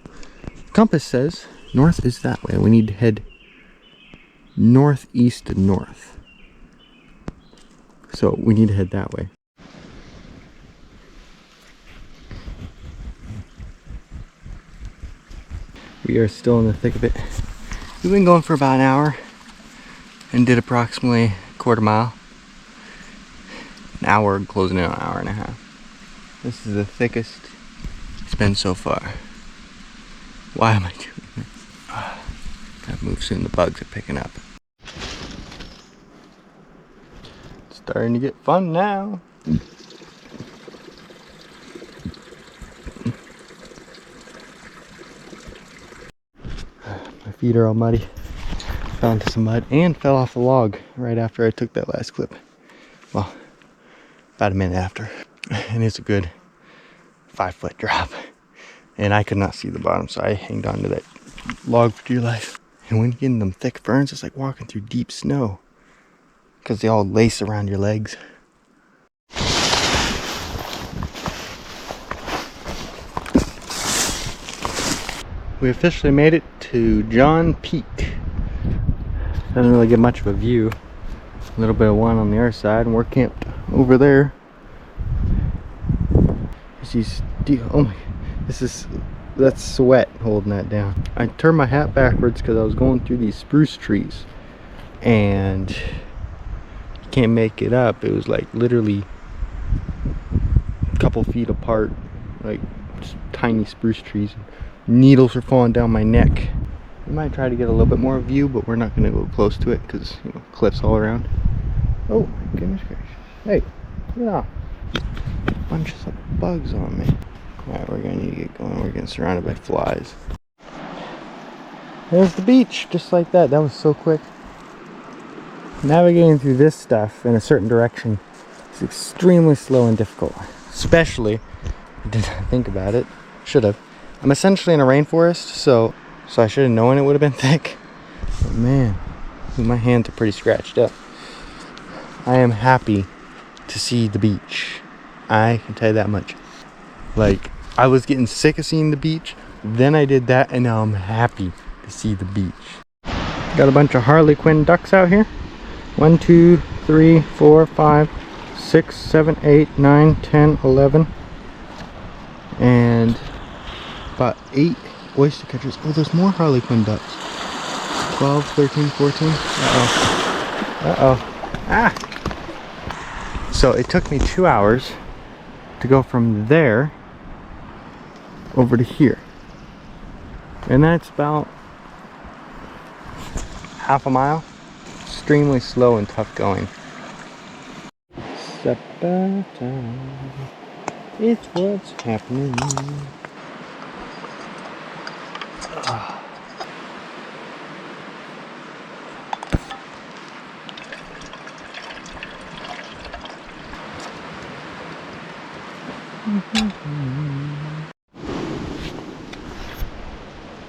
Compass says north is that way. We need to head northeast to north. So we need to head that way. We are still in the thick of it. We've been going for about an hour and did approximately a quarter mile. Now we're closing in on an hour and a half. This is the thickest it's been so far. Why am I doing this? Gotta move soon, the bugs are picking up. It's starting to get fun now. My feet are all muddy. Fell into some mud and fell off the log right after I took that last clip. Well, about a minute after. And it's a good 5-foot drop. And I could not see the bottom, so I hanged on to that log for dear life. And when you get in them thick ferns, it's like walking through deep snow, because they all lace around your legs. We officially made it to John Peak. Doesn't really get much of a view. A little bit of one on the other side, and we're camped over there. Oh my, that's sweat holding that down. I turned my hat backwards because I was going through these spruce trees, and you can't make it up. It was like literally a couple feet apart, like just tiny spruce trees. Needles are falling down my neck. We might try to get a little bit more view, but we're not going to go close to it because, you know, cliffs all around. Oh my goodness gracious! Hey, yeah, bunches of bugs on me. Alright, we're gonna need to get going. We're getting surrounded by flies. There's the beach, just like that. That was so quick. Navigating through this stuff in a certain direction is extremely slow and difficult. Especially, I didn't think about it. Should have. I'm essentially in a rainforest, so I should have known it would have been thick. But man, my hands are pretty scratched up. I am happy to see the beach. I can tell you that much. Like, I was getting sick of seeing the beach, then I did that, and now I'm happy to see the beach. Got a bunch of Harlequin ducks out here. 1, 2, 3, 4, 5, 6, 7, 8, 9, 10, 11. And about 8 oyster catchers. Oh, there's more Harlequin ducks. 12, 13, 14. Ah! So it took me 2 hours to go from there over to here, and that's about half a mile. Extremely slow and tough going. Zapata, it's what's happening.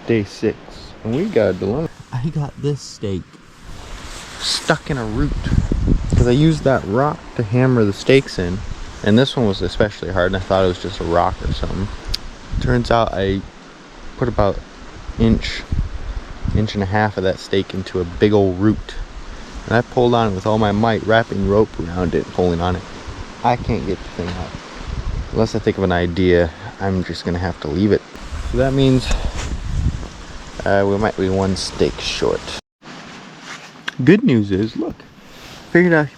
Day 6, and we got a dilemma. I got this stake stuck in a root because I used that rock to hammer the stakes in, and this one was especially hard, and I thought it was just a rock or something. Turns out I put about inch and a half of that stake into a big old root, and I pulled on it with all my might, wrapping rope around it, pulling on it. I can't get the thing out. Unless I think of an idea, I'm just gonna have to leave it. So that means we might be one stake short. Good news is, look, figured out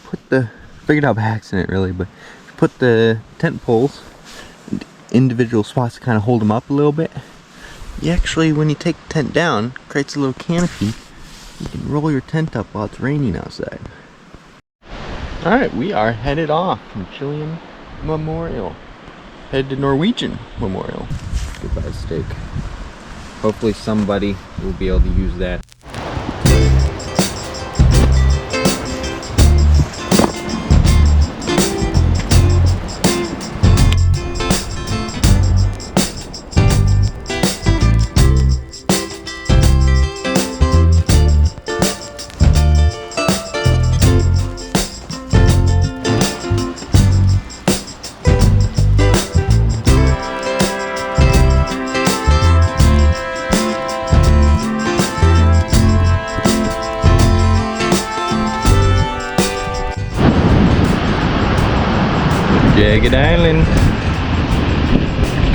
by accident really, but put the tent poles in individual spots to kind of hold them up a little bit. You actually, when you take the tent down, it creates a little canopy. You can roll your tent up while it's raining outside. Alright, we are headed off from Chilean Memorial. Head to Norwegian Memorial. Goodbye steak. Hopefully somebody will be able to use that. Jagged Island.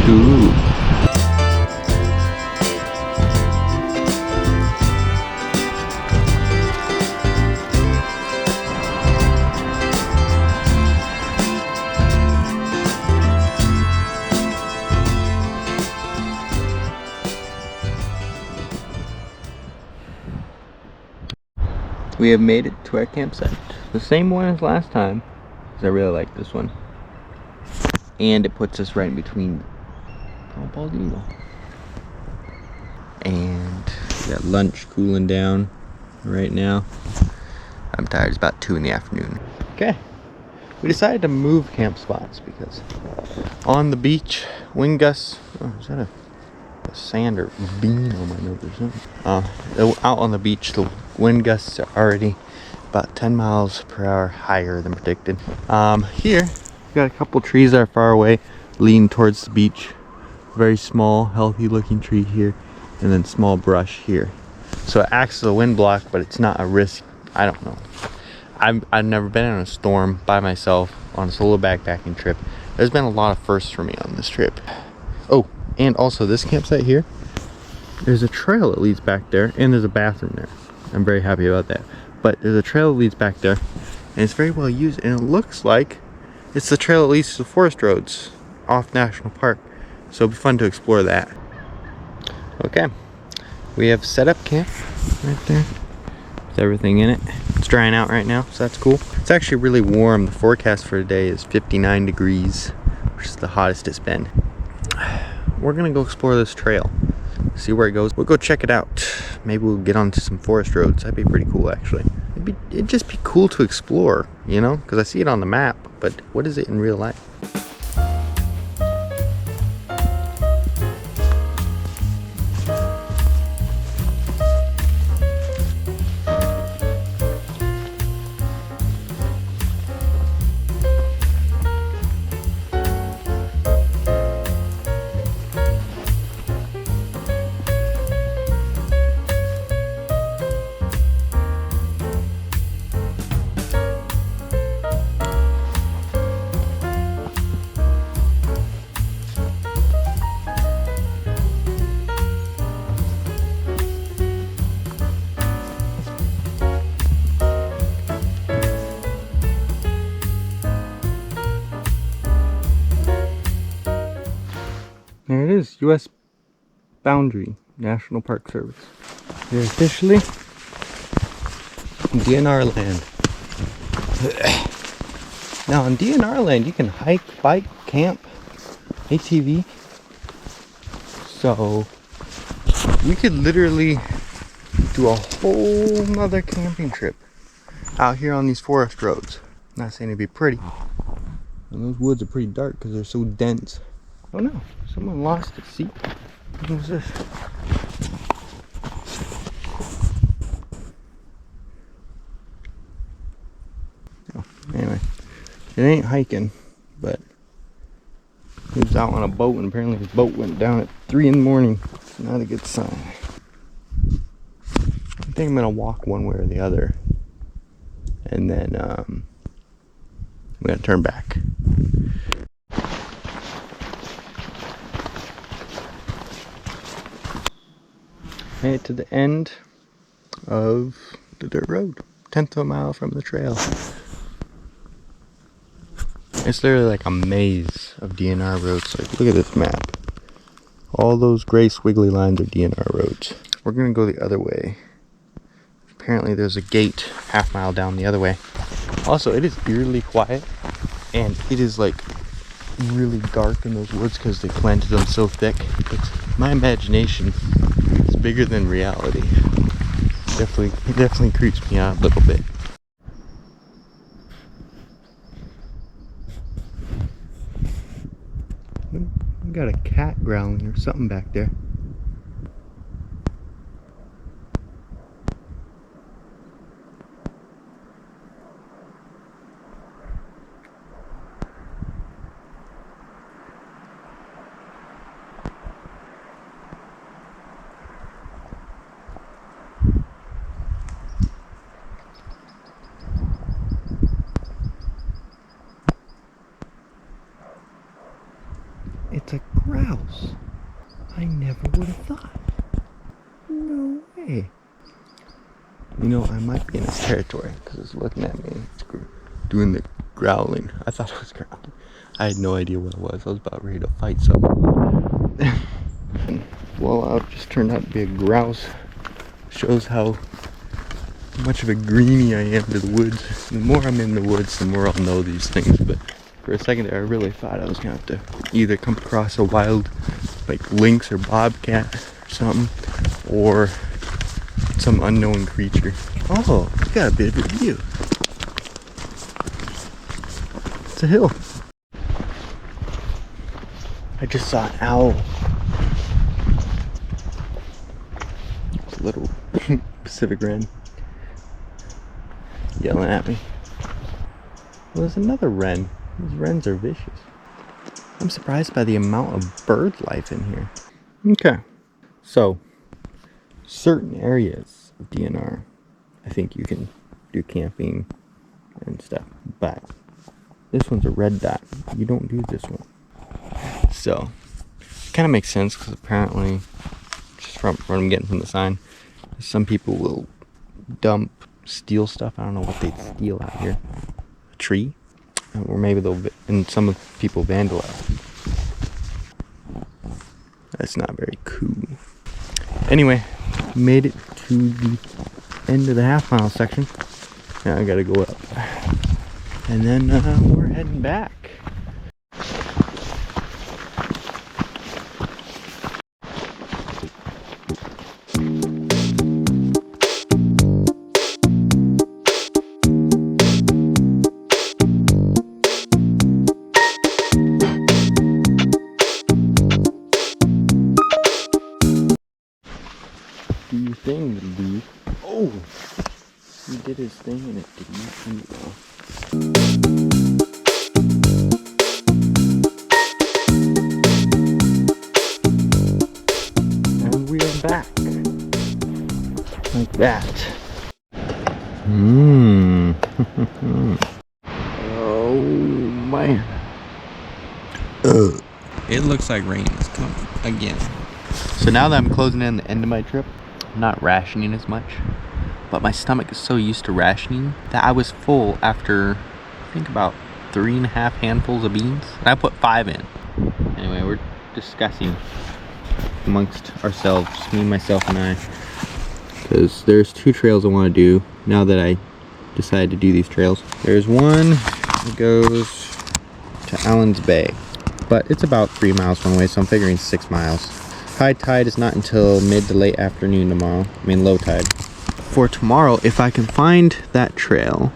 Cool. We have made it to our campsite. The same one as last time, because I really like this one. And it puts us right in between Bald Eagle. And we got lunch cooling down right now. I'm tired, it's about 2 in the afternoon. Okay, we decided to move camp spots because on the beach, wind gusts, oh, is that a sand or bean on my nose or something? Out on the beach, the wind gusts are already about 10 miles per hour higher than predicted. Here, we got a couple trees that are far away, leaning towards the beach. Very small, healthy looking tree here, and then small brush here. So it acts as a wind block, but it's not a risk. I don't know. I've never been in a storm by myself on a solo backpacking trip. There's been a lot of firsts for me on this trip. Oh, and also this campsite here, there's a trail that leads back there, and there's a bathroom there. I'm very happy about that. But there's a trail that leads back there, and it's very well used, and it looks like it's the trail that leads to the forest roads off National Park. So it'll be fun to explore that. Okay, we have set up camp right there with everything in it. It's drying out right now, so that's cool. It's actually really warm. The forecast for today is 59 degrees, which is the hottest it's been. We're gonna go explore this trail, see where it goes. We'll go check it out. Maybe we'll get onto some forest roads. That'd be pretty cool, actually. It'd just be cool to explore, you know, because I see it on the map, but what is it in real life? There it is, U.S. Boundary National Park Service. We're officially in DNR land. Now in DNR land, you can hike, bike, camp, ATV. So we could literally do a whole nother camping trip out here on these forest roads. Not saying it'd be pretty. And those woods are pretty dark because they're so dense. Oh no, someone lost a seat. What was this? Oh, anyway, it ain't hiking, but he was out on a boat and apparently his boat went down at 3 in the morning. It's not a good sign. I think I'm gonna walk one way or the other, and then I'm gonna turn back. Made it to the end of the dirt road, 1/10 of a mile from the trail. It's literally like a maze of DNR roads. Like, look at this map. All those gray squiggly lines are DNR roads. We're gonna go the other way. Apparently there's a gate half mile down the other way. Also, it is eerily quiet, and it is like really dark in those woods because they planted them so thick. It's, my imagination is bigger than reality. It definitely creeps me out a little bit. We got a cat growling or something back there. it's a grouse. I never would have thought. No way. You know, I might be in its territory because it's looking at me. It's doing the growling. I thought it was growling. I had no idea what it was. I was about ready to fight someone. Well, it just turned out to be a grouse. Shows how much of a greenie I am to the woods. The more I'm in the woods, the more I'll know these things. But for a second there, I really thought I was gonna have to either come across a wild, like lynx or bobcat or something, or some unknown creature. Oh, we got a big view. It's a hill. I just saw an owl. It's a little Pacific wren yelling at me. Well, there's another wren. These wrens are vicious. I'm surprised by the amount of bird life in here. Okay, so certain areas of DNR, I think you can do camping and stuff, but this one's a red dot. You don't do this one. So, kind of makes sense because apparently, just from what I'm getting from the sign, some people will steal stuff. I don't know what they'd steal out here. A tree? Or maybe and some of people vandalize. That's not very cool. Anyway, made it to the end of the half-mile section. Now I gotta go up. And then we're heading back. Do your thing, little dude. Oh! He did his thing and it did not end well. And we are back. Like that. Oh man. It looks like rain is coming again. So now that I'm closing in the end of my trip, I'm not rationing as much. But my stomach is so used to rationing that I was full after, I think, about 3.5 handfuls of beans. And I put 5 in. Anyway, we're discussing amongst ourselves, me, myself, and I. Because there's 2 trails I want to do now that I decided to do these trails. There's one that goes to Allen's Bay. But it's about 3 miles one way, so I'm figuring 6 miles. High tide is not until mid to late afternoon tomorrow. I mean low tide. For tomorrow, if I can find that trail,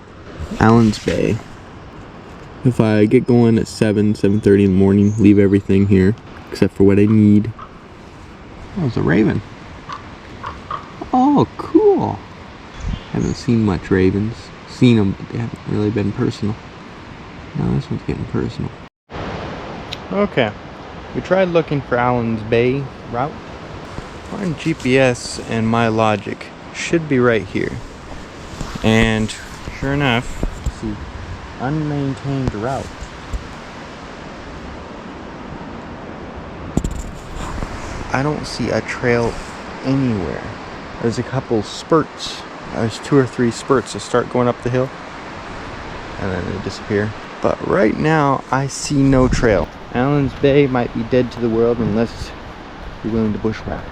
Allen's Bay, if I get going at 7:30 in the morning, leave everything here except for what I need. Oh, it's a raven. Oh, cool. Haven't seen much ravens. Seen them, but they haven't really been personal. Now this one's getting personal. Okay, we tried looking for Allen's Bay route. On GPS and my logic should be right here. And sure enough, see, unmaintained route. I don't see a trail anywhere. There's a couple spurts. There's 2 or 3 spurts that start going up the hill and then they disappear. But right now, I see no trail. Allen's Bay might be dead to the world unless you're willing to bushwhack.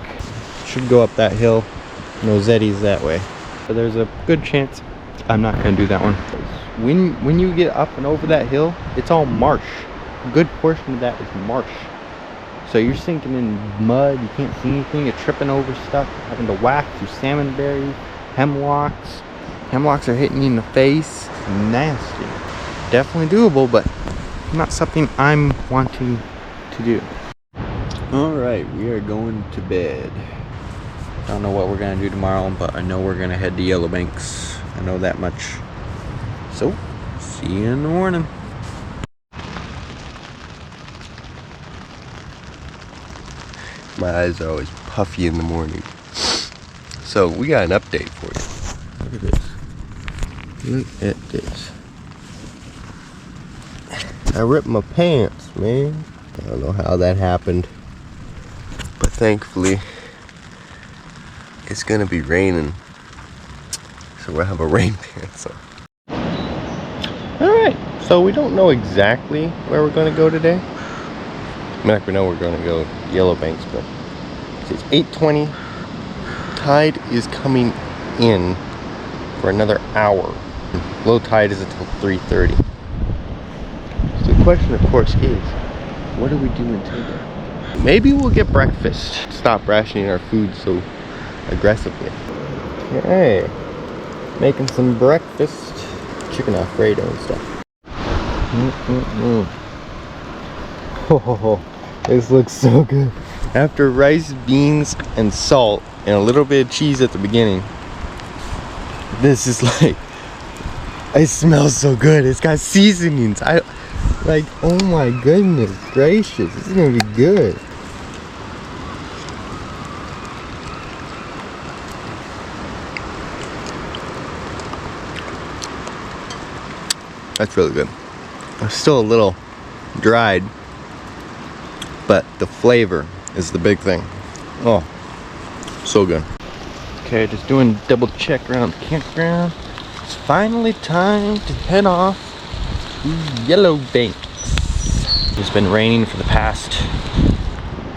Should go up that hill. No Zeddies that way. But there's a good chance I'm not going to do that one. When you get up and over that hill, it's all marsh. A good portion of that is marsh. So you're sinking in mud, you can't see anything, you're tripping over stuff, having to whack through salmon berries, hemlocks. Hemlocks are hitting you in the face. Nasty. Definitely doable, but not something I'm wanting to do. Alright, we are going to bed. I don't know what we're going to do tomorrow, but I know we're going to head to Yellowbanks. I know that much. So, see you in the morning. My eyes are always puffy in the morning. So we got an update for you. Look at this. Look at this. I ripped my pants, man. I don't know how that happened. But thankfully, it's gonna be raining. So we'll have a rain pants on. Alright, so we don't know exactly where we're gonna go today. I mean, like we know we're gonna go to Yellow Banks, but it's 8:20. Tide is coming in for another hour. Low tide is until 3:30. So the question, of course, is what do we do until then? Maybe we'll get breakfast. Stop rationing our food so aggressively. Okay, making some breakfast. Chicken Alfredo and stuff. Oh, this looks so good. After rice, beans, and salt, and a little bit of cheese at the beginning, this is like, it smells so good. It's got seasonings. Like, oh my goodness gracious, this is gonna be good. That's really good. It's still a little dried, but the flavor is the big thing. Oh, so good. Okay, just doing double check around the campground. It's finally time to head off to Yellow Banks. It's been raining for the past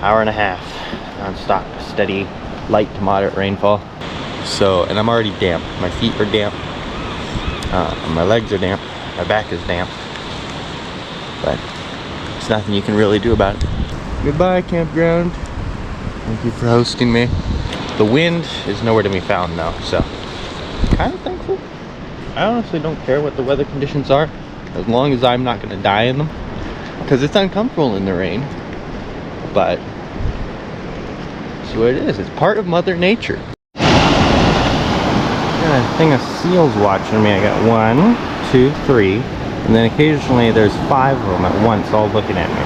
hour and a half, non-stop, steady, light to moderate rainfall. So, and I'm already damp. My feet are damp. My legs are damp. My back is damp. But there's nothing you can really do about it. Goodbye, campground. Thank you for hosting me. The wind is nowhere to be found now, so kind of thankful. I honestly don't care what the weather conditions are, as long as I'm not gonna die in them, because it's uncomfortable in the rain. But it's what it is. It's part of Mother Nature. Got a thing of seals watching me. I got 1, 2, 3, and then occasionally there's 5 of them at once, all looking at me.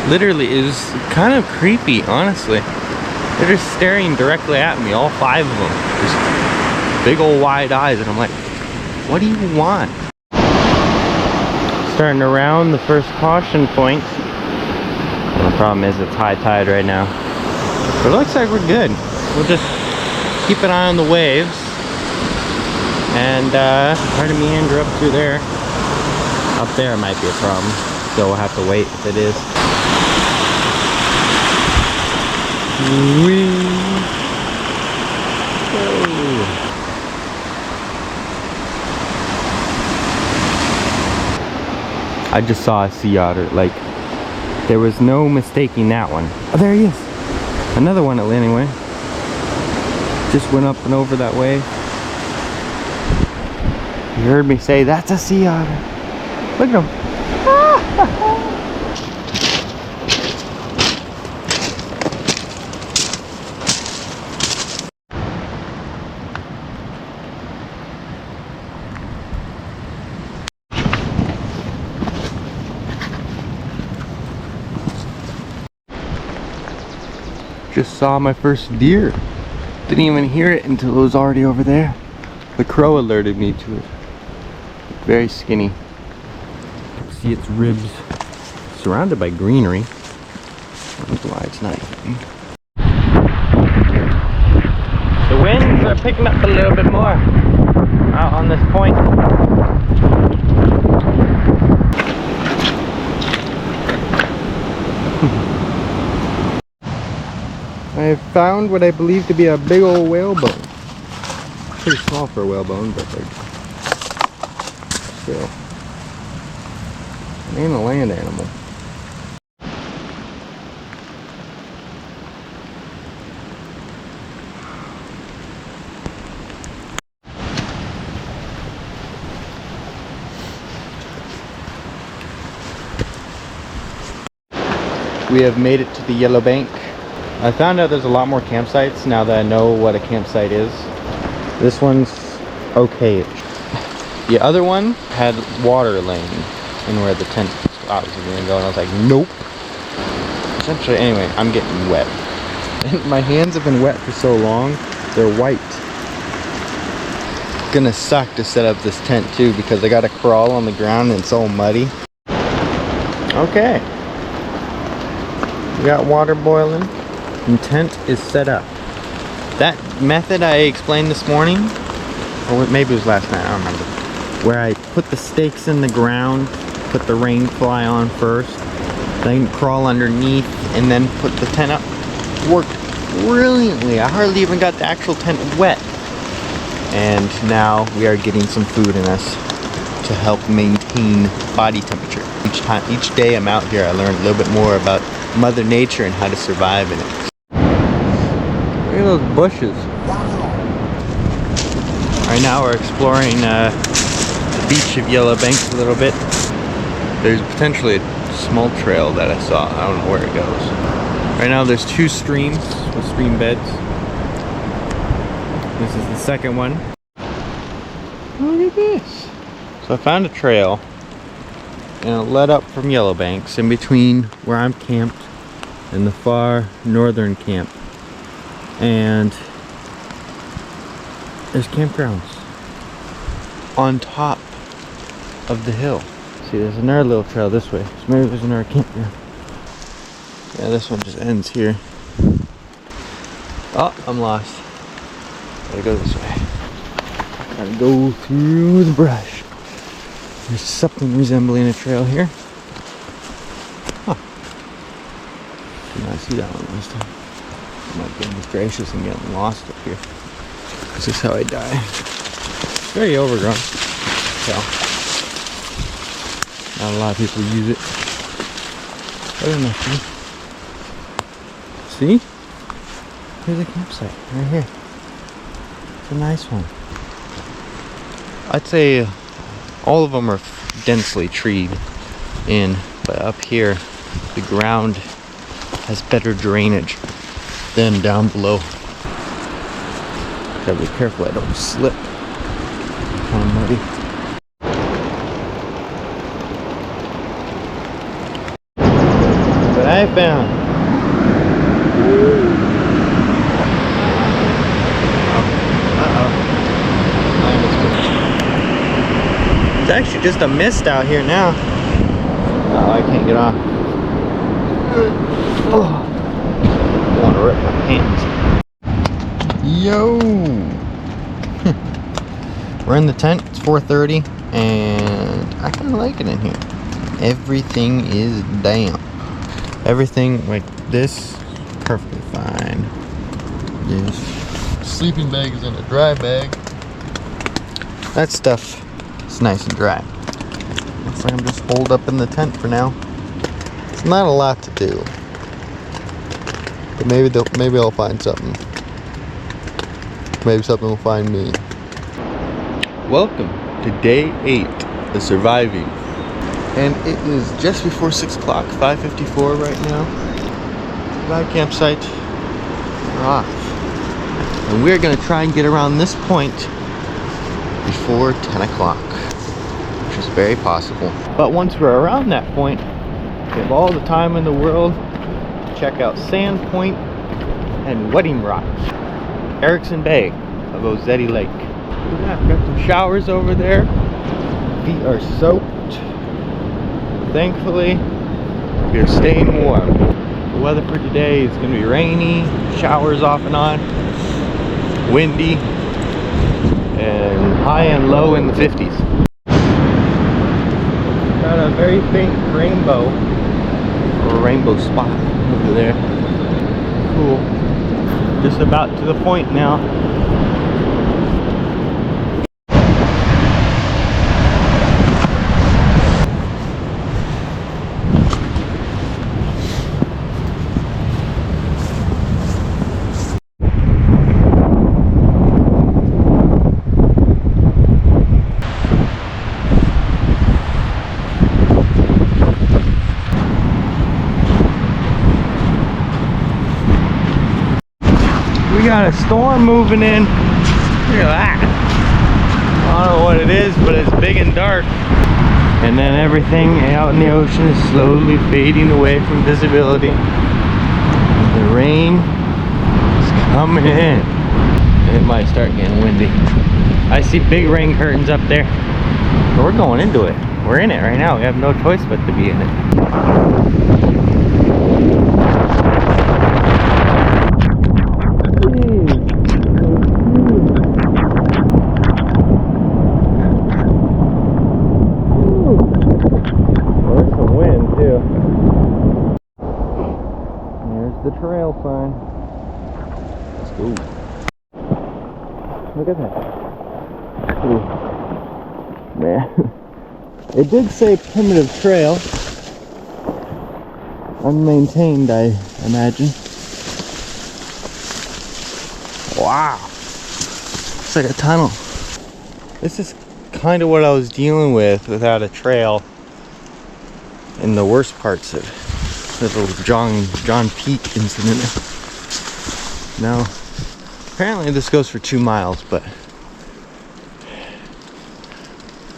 Literally, it was kind of creepy, honestly. They're just staring directly at me, all 5 of them. Just big old wide eyes, and I'm like, what do you want? Starting to round the first caution point. And the problem is it's high tide right now. But it looks like we're good. We'll just keep an eye on the waves and try to meander up through there. Up there might be a problem, so we'll have to wait if it is. I just saw a sea otter. Like, there was no mistaking that one. Oh, there he is. Another one at Landing Way. Just went up and over that way. You heard me say, that's a sea otter. Look at him. Just saw my first deer. Didn't even hear it until it was already over there. The crow alerted me to it. Very skinny. See its ribs. Surrounded by greenery. That's why it's not eating. The winds are picking up a little bit more out on this point. I have found what I believe to be a big old whalebone. Pretty small for a whalebone, but like, still. It ain't a land animal. We have made it to the Yellow Bank. I found out there's a lot more campsites now that I know what a campsite is. This one's okay. The other one had water laying in where the tent spot was going to go, and I was like, nope. Essentially, anyway, I'm getting wet. And my hands have been wet for so long, they're white. It's gonna suck to set up this tent too, because I gotta crawl on the ground and it's all muddy. Okay. We got water boiling. And tent is set up. That method I explained this morning, or maybe it was last night, I don't remember. Where I put the stakes in the ground, put the rain fly on first, then crawl underneath, and then put the tent up. Worked brilliantly. I hardly even got the actual tent wet. And now we are getting some food in us to help maintain body temperature. Each day I'm out here, I learn a little bit more about Mother Nature and how to survive in it. Look at those bushes. Right now we're exploring the beach of Yellow Banks a little bit. There's potentially a small trail that I saw. I don't know where it goes. Right now there's 2 streams with stream beds. This is the second one. Look at this. So I found a trail and it led up from Yellow Banks in between where I'm camped and the far northern camp. And there's campgrounds on top of the hill. See, there's another little trail this way. So maybe there's another campground. Yeah, this one just ends here. Oh, I'm lost. Gotta go this way. Gotta go through the brush. There's something resembling a trail here. Huh. Did not see that one last time. Oh my goodness gracious, I'm getting lost up here. This is how I die. It's very overgrown. So, not a lot of people use it. But enough. See? Here's a campsite right here. It's a nice one. I'd say all of them are densely treed in, but up here the ground has better drainage than down below. Gotta be careful I don't slip. Kind of muddy. What I found. It's actually just a mist out here now. Oh, I can't get off. Oh. I want to rip my pants. Yo! We're in the tent. It's 4:30 and I kind of like it in here. Everything is damp. Everything like this, perfectly fine. This sleeping bag is in a dry bag. That stuff is nice and dry. Looks like I'm just holed up in the tent for now. It's not a lot to do, but maybe I'll find something. Maybe something will find me. Welcome to day 8 of surviving. And it is just before 6 o'clock, 5:54 right now. Got a campsite. We're off. And we're gonna try and get around this point before 10 o'clock, which is very possible. But once we're around that point, we have all the time in the world to check out Sand Point and Wedding Rock, Erickson Bay of Ozette Lake. Look at that, got some showers over there. Feet are soaked. Thankfully, we are staying warm. The weather for today is going to be rainy, showers off and on, windy, and high and low in the 50s. Got a very faint rainbow, or a rainbow spot over there. Cool. Just about to the point now. We got a storm moving in. Look at that. I don't know what it is, but it's big and dark. And then everything out in the ocean is slowly fading away from visibility. The rain is coming in. It might start getting windy. I see big rain curtains up there. But we're going into it. we're in it right now. We have no choice but to be in it. There's some wind too. There's the trail sign. Let's go. Look at that. Ooh. Man. It did say primitive trail. Unmaintained, I imagine. Wow. It's like a tunnel. This is kind of what I was dealing with without a trail in the worst parts of the little John Peak incident. Now, apparently this goes for 2 miles, but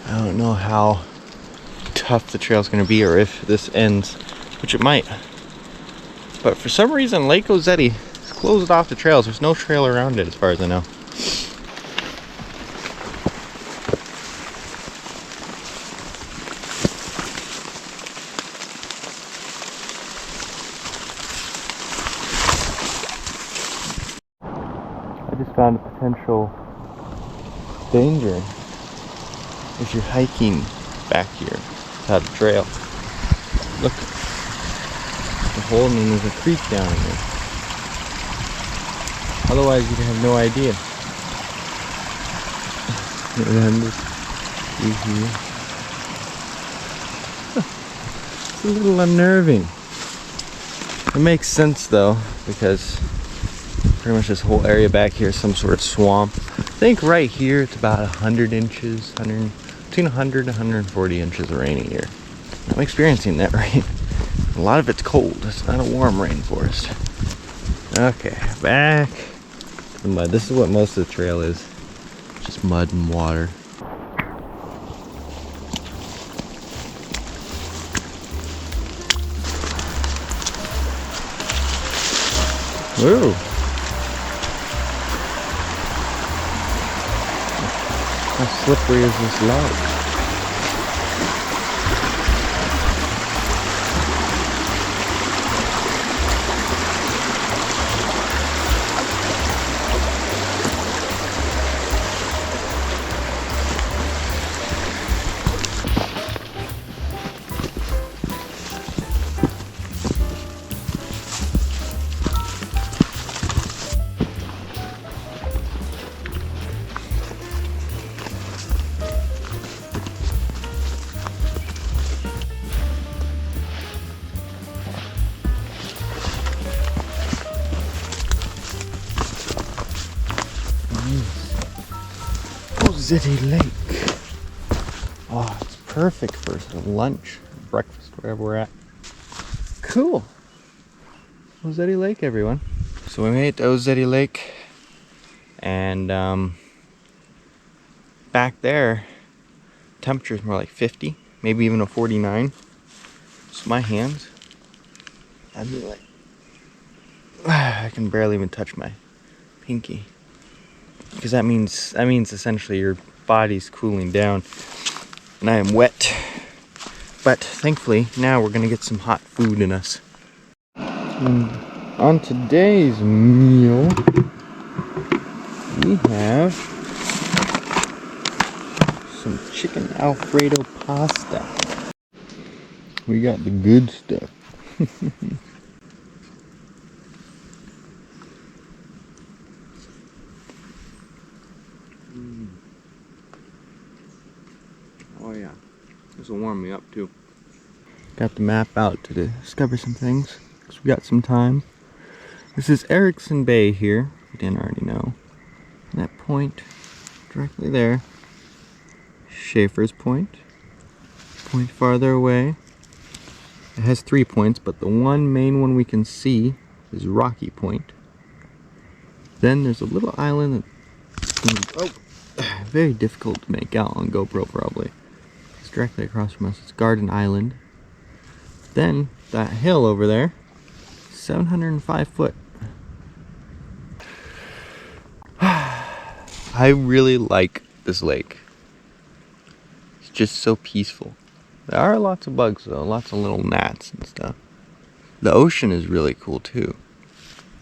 I don't know how tough the trail's gonna be or if this ends, which it might. But for some reason, Lake Ozette is closed off the trails. There's no trail around it as far as I know. I just found a potential danger if you're hiking back here without a trail. Look, the hole, and then there's a creek down in there. Otherwise, you'd have no idea. And this is here. It's a little unnerving. It makes sense though, because pretty much this whole area back here is some sort of swamp. I think right here it's about 100 inches, between 100 and 140 inches of rain a year. I'm experiencing that rain. A lot of it's cold. It's not a warm rainforest. Okay, back to the mud. This is what most of the trail is. Just mud and water. Woo! How slippery is this log? Ozette Lake. Oh, it's perfect for lunch, breakfast, wherever we're at. Cool. Ozette Lake, everyone. So we made it to Ozette Lake, and back there, temperature is more like 50, maybe even a 49. So my hands, I'd be like, I can barely even touch my pinky. Because that means essentially your body's cooling down, and I am wet. But thankfully now we're gonna get some hot food in us. On today's meal, we have some chicken Alfredo pasta. We got the good stuff. Oh yeah, this will warm me up too. Got the map out to discover some things, because we got some time. This is Erickson Bay here, if you didn't already know. And that point, directly there, Schaefer's Point. Point farther away, it has 3 points, but the one main one we can see is Rocky Point. Then there's a little island that, very difficult to make out on GoPro probably. It's directly across from us. It's Garden Island. Then that hill over there, 705 foot. I really like this lake. It's just so peaceful. There are lots of bugs though, lots of little gnats and stuff. The ocean is really cool too,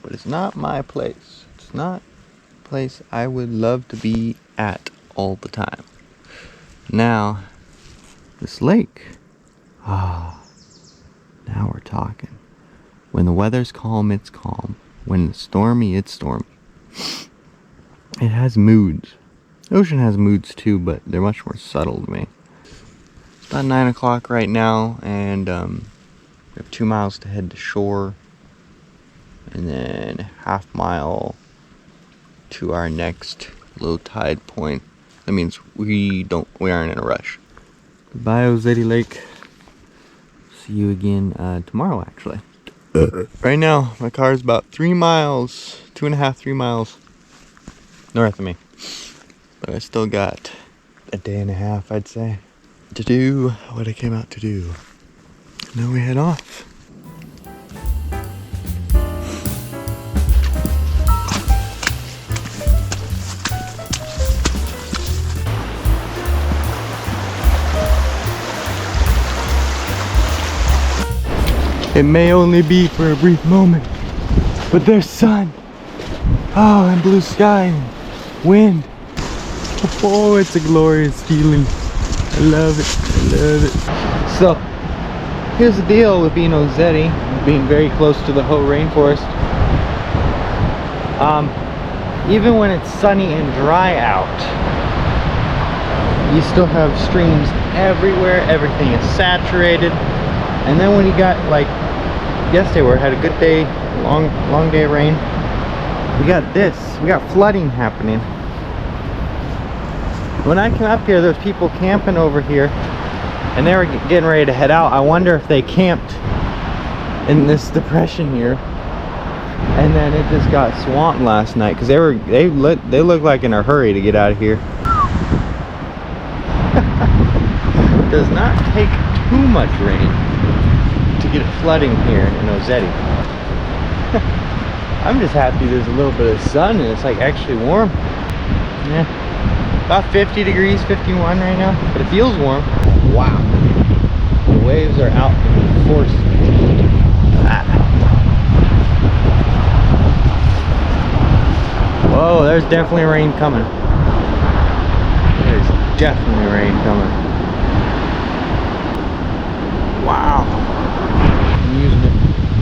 but it's not my place. It's not a place I would love to be at all the time. Now, this lake. Ah, now we're talking. When the weather's calm, it's calm. When it's stormy, it's stormy. It has moods. The ocean has moods too, but they're much more subtle to me. It's about 9 o'clock right now, and we have 2 miles to head to shore, and then half mile to our next low tide point. That means we aren't in a rush. Goodbye, Ozeti Lake. See you again tomorrow, actually. Right now, my car is about 3 miles, 2.5, 3 miles north of me. But I still got a day and a half, I'd say, to do what I came out to do. Now we head off. It may only be for a brief moment, but there's sun. Oh, and blue sky and wind. Oh, it's a glorious feeling. I love it. I love it. So, here's the deal with being Ozeti, being very close to the Hoh rainforest. Even when it's sunny and dry out, you still have streams everywhere. Everything is saturated. And then when you got, like yesterday where it had a good day, long day of rain, we got flooding happening. When I came up here, there was people camping over here, and they were getting ready to head out. I wonder if they camped in this depression here, and then it just got swamped last night because they looked like in a hurry to get out of here. It does not take too much rain to get flooding here in Ozeti. I'm just happy there's a little bit of sun and it's like actually warm. Yeah. About 50 degrees, 51 right now, but it feels warm. Wow. The waves are out in force. Whoa, there's definitely rain coming. There's definitely rain coming. Wow. I'm using it.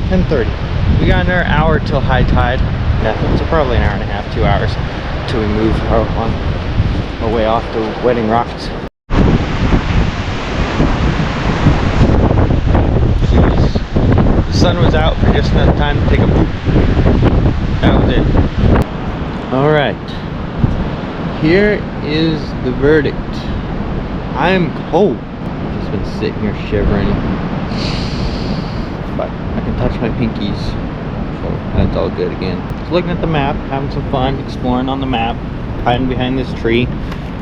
10:30. We got another hour till high tide. Yeah, so probably an hour and a half, 2 hours till we move on our way off to Wedding Rocks. The sun was out for just enough time to take a poop. That was it. Alright. Here is the verdict. I am cold. I've just been sitting here shivering. But I can touch my pinkies. So that's all good again. Just looking at the map, having some fun, exploring on the map, hiding behind this tree.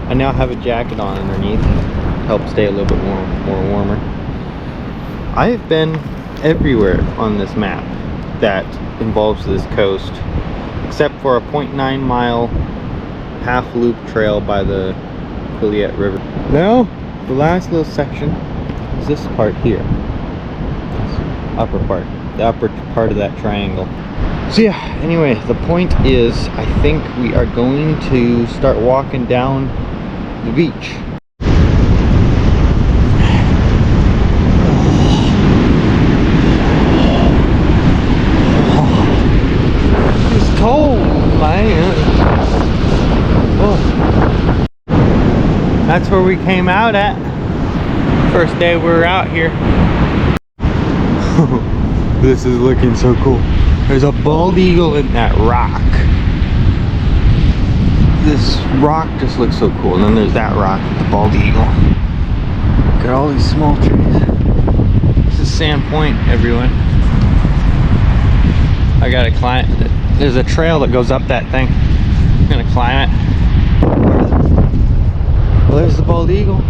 I now have a jacket on underneath. Help stay a little bit more warmer. I've been everywhere on this map that involves this coast, except for a 0.9 mile half loop trail by the Quileute River. Now, the last little section is this part here. This upper part. The upper part of that triangle. So yeah, anyway, the point is, I think we are going to start walking down the beach. It's cold, man. Oh. That's where we came out at. First day we were out here. This is looking so cool. There's a bald eagle in that rock. This rock just looks so cool. And then there's that rock with the bald eagle. Look at all these small trees. This is Sand Point, everyone. I gotta climb it. There's a trail that goes up that thing. I'm gonna climb it. Well, there's the bald eagle.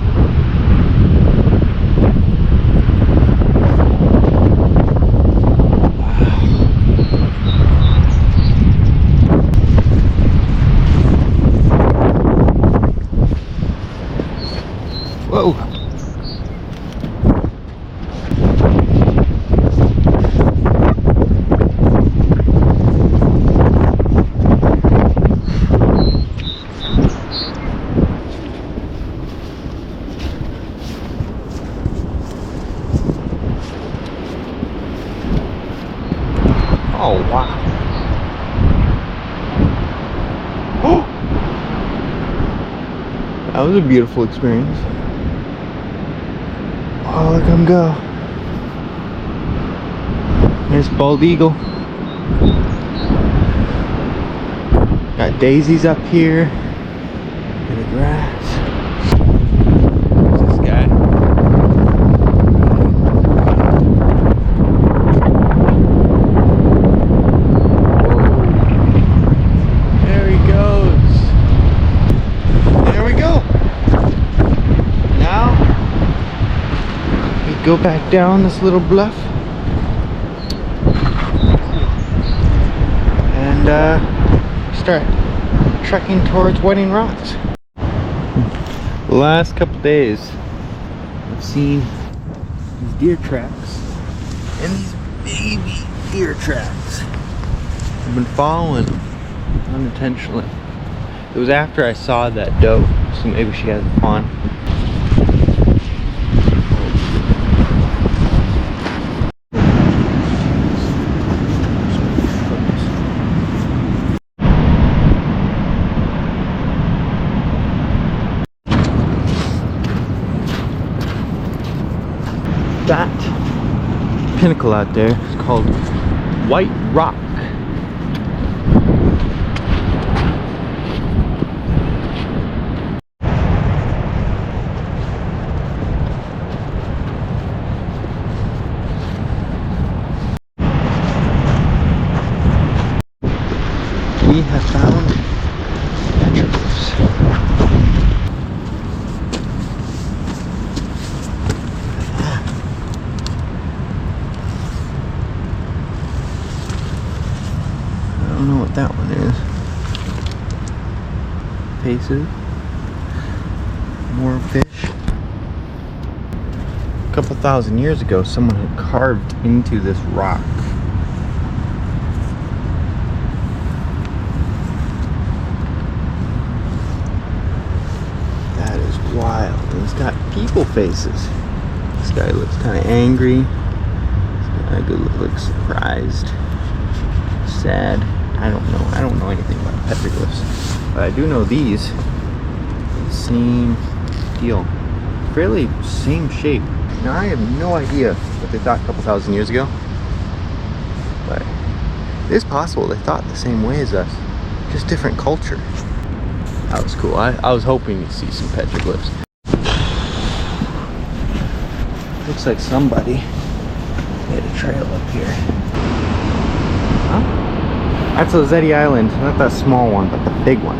Whoa. Oh, wow. Oh! That was a beautiful experience. Oh, look at him go. There's bald eagle. Got daisies up here. And the grass. There's this guy. There he goes. There we go. Now we go back down this little bluff. And start trekking towards Wedding Rocks. The last couple days I've seen these deer tracks and these baby deer tracks. I've been following them unintentionally. It was after I saw that doe, so maybe she has a fawn. That pinnacle out there is called White Rock. We have found petroglyphs. I don't know what that one is. Faces. More fish. A couple thousand years ago, someone had carved into this rock. That is wild. And it's got people faces. This guy looks kind of angry. This guy looks surprised. Sad. I don't know. I don't know anything about petroglyphs, but I do know these. Same deal. Fairly same shape. Now I have no idea what they thought a couple thousand years ago, but it is possible they thought the same way as us, just different culture. That was cool. I was hoping to see some petroglyphs. Looks like somebody made a trail up here. Huh? That's Ozette Island, not that small one, but the big one.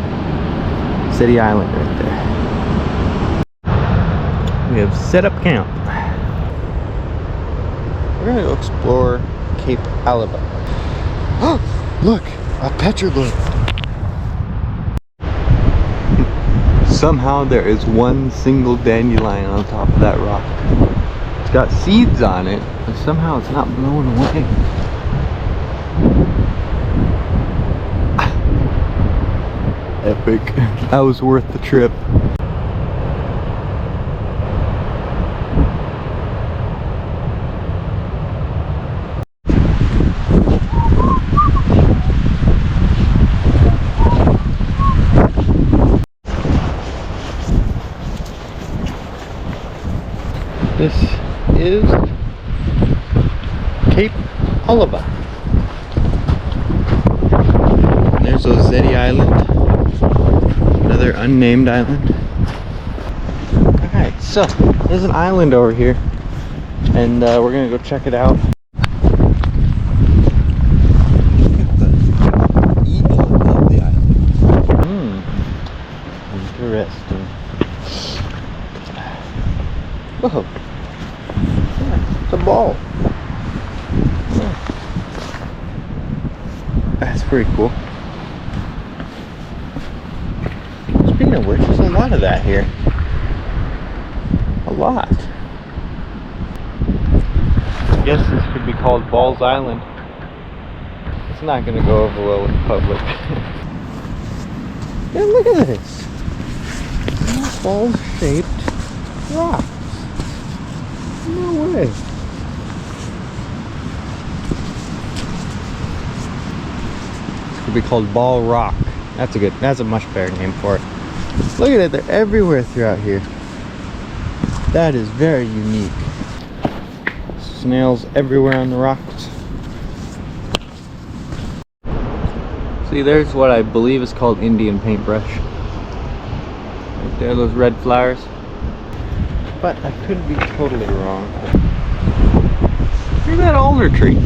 Ozette Island right there. We have set up camp. We're gonna go explore Cape Alaba. Oh, look, a petroglyph. Somehow there is one single dandelion on top of that rock. It's got seeds on it, but somehow it's not blown away. Epic. That was worth the trip. This is Cape Alaba. There's Ozette Island. Another unnamed island. Alright, so there's an island over here, and we're gonna go check it out. Look at the eagle above the island. Interesting. Whoa. Yeah, it's a ball. Yeah. That's pretty cool. Speaking of which, there's a lot of that here. A lot. I guess this could be called Balls Island. It's not going to go over well with the public. Yeah, look at this. Ball-shaped rocks. No way. Could be called Ball Rock. That's a much better name for it. Look at it, they're everywhere throughout here. That is very unique. Snails everywhere on the rocks. See, there's what I believe is called Indian paintbrush. Right there, those red flowers. But I could be totally wrong. Look at that alder tree.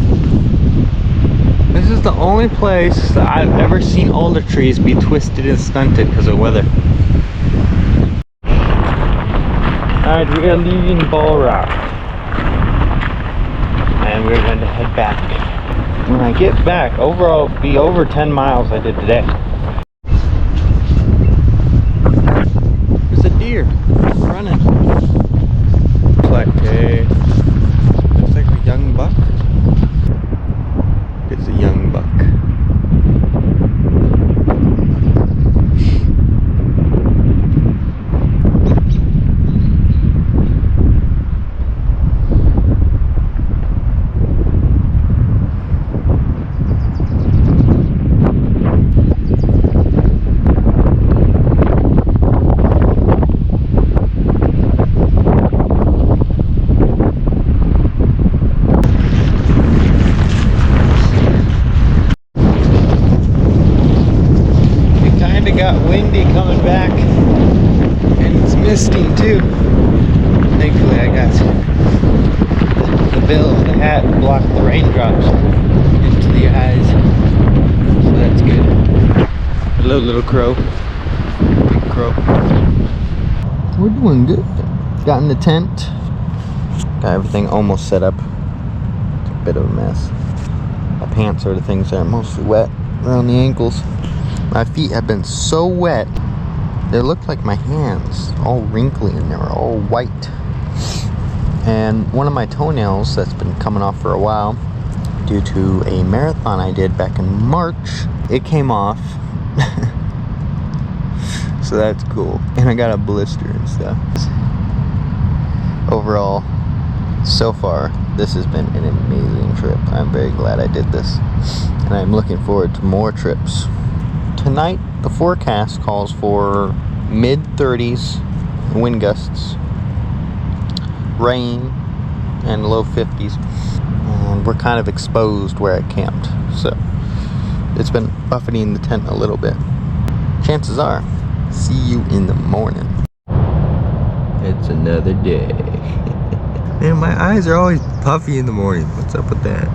This is the only place that I've ever seen alder trees be twisted and stunted because of weather. Alright, we are leaving Ball Rock. And we're going to head back. When I get back, overall it'll be over 10 miles I did today. There's a deer running. Looks like a young buck. It's a young buck. Got windy coming back, and it's misting too. Thankfully I got the bill of the hat blocked the raindrops into the eyes, so that's good. Hello little crow. Big crow. We're doing good. Got in the tent, got everything almost set up. It's a bit of a mess. My pants are the things that are mostly wet around the ankles. My feet have been so wet, they look like my hands, all wrinkly and they were all white. And one of my toenails that's been coming off for a while, due to a marathon I did back in March, it came off. So that's cool. And I got a blister and stuff. Overall, so far, this has been an amazing trip. I'm very glad I did this. And I'm looking forward to more trips. Tonight, the forecast calls for mid-30s wind gusts, rain, and low 50s. And we're kind of exposed where I camped, so it's been buffeting the tent a little bit. Chances are, see you in the morning. It's another day. Man, my eyes are always puffy in the morning. What's up with that?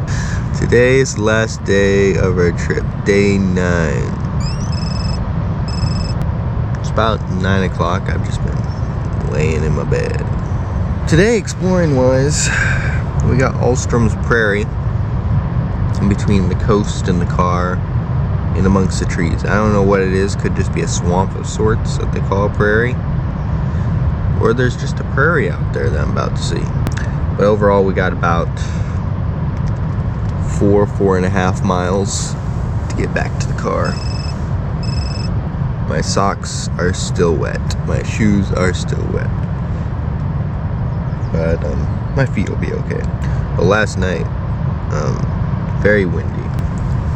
Today is the last day of our trip, day 9. About 9 o'clock. I've just been laying in my bed. Today, exploring wise, we got Alstrom's Prairie in between the coast and the car, in amongst the trees. I don't know what it is. Could just be a swamp of sorts that they call a prairie, or there's just a prairie out there that I'm about to see. But overall, we got about 4.5 miles to get back to the car. My socks are still wet. My shoes are still wet. But my feet will be okay. But last night, very windy.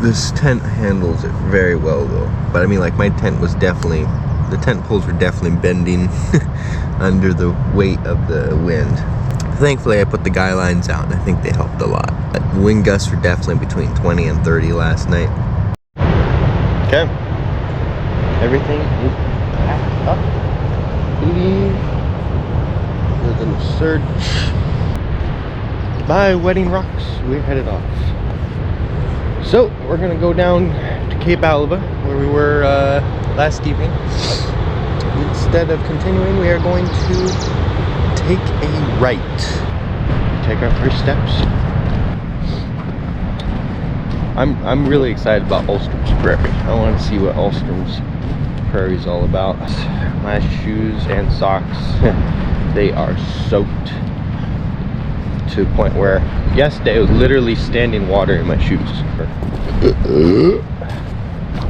This tent handles it very well though. But I mean, like, my tent was definitely, the tent poles were definitely bending under the weight of the wind. Thankfully I put the guy lines out and I think they helped a lot. But wind gusts were definitely between 20 and 30 last night. Okay. Everything is packed up. Leave. We're gonna search. By Wedding Rocks, we're headed off. So, we're gonna go down to Cape Alva, where we were last evening. Instead of continuing, we are going to take a right. Take our first steps. I'm really excited about Alstrom's Prairie. I want to see what Alstrom's Prairie is all about. My shoes and socks, they are soaked to the point where yesterday it was literally standing water in my shoes.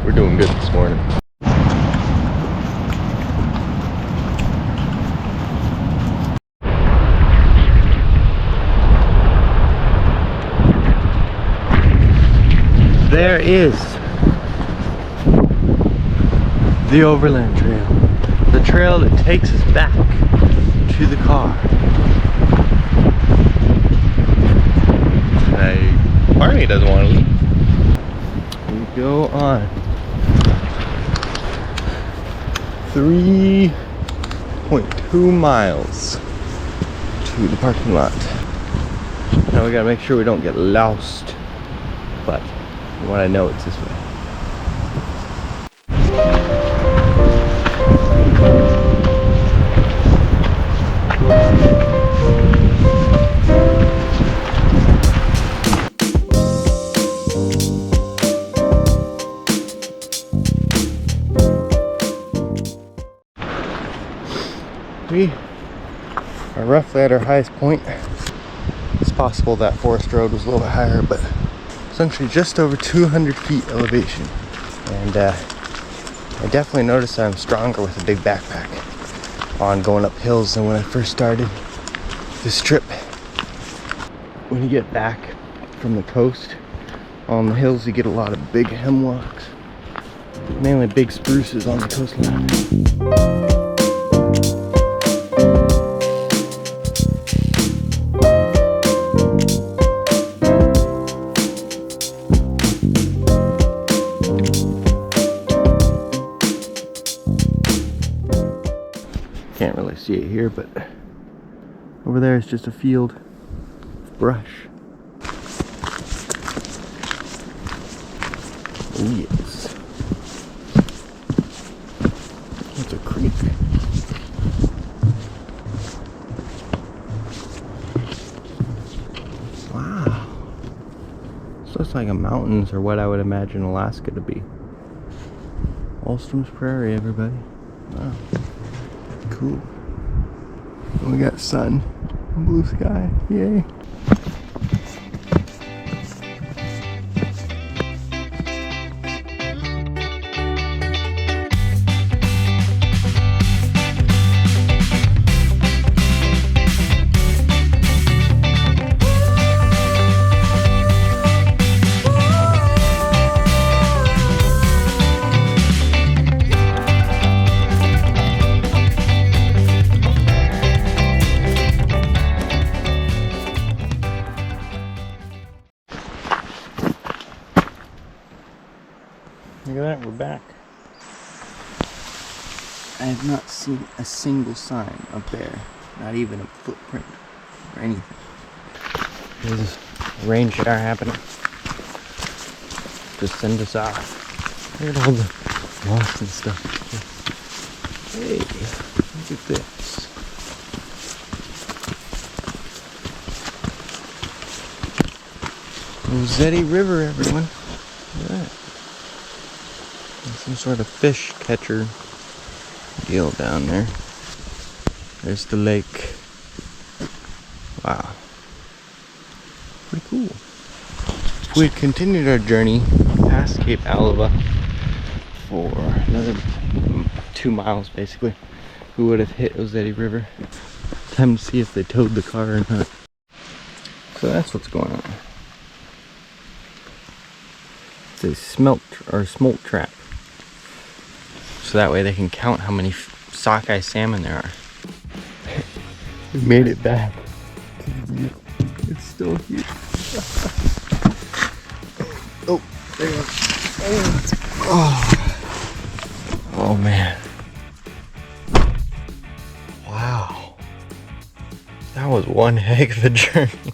We're doing good this morning. There is The overland trail. The trail that takes us back to the car. Barney doesn't want to leave. We go on 3.2 miles to the parking lot. Now we gotta make sure we don't get lost, but from what I know, it's this way. We are roughly at our highest point. It's possible that Forest Road was a little bit higher, but essentially just over 200 feet elevation. And I definitely noticed that I'm stronger with a big backpack on going up hills than when I first started this trip. When you get back from the coast, on the hills you get a lot of big hemlocks, mainly big spruces on the coastline. Can't really see it here, but over there is just a field of brush. Oh yes. That's a creek. Wow. This looks like a mountains, or what I would imagine Alaska to be. Alstrom's Prairie, everybody. Wow. Cool. We got sun and blue sky. Yay. Look at that, we're back. I have not seen a single sign up there, not even a footprint or anything. There's a rain shower happening. Just send us off. Look at all the moss and stuff. Hey, look at this. Rossetti River, everyone. Look at that. Some sort of fish catcher deal down there. There's the lake. Wow. Pretty cool. If we had continued our journey past Cape Alava for another 2 miles basically, we would have hit Rossetti River. Time to see if they towed the car or not. So that's what's going on. It's a smolt trap. So that way they can count how many sockeye salmon there are. We made it back. It's still here. Oh, there you go. Oh man. Wow. That was one heck of a journey.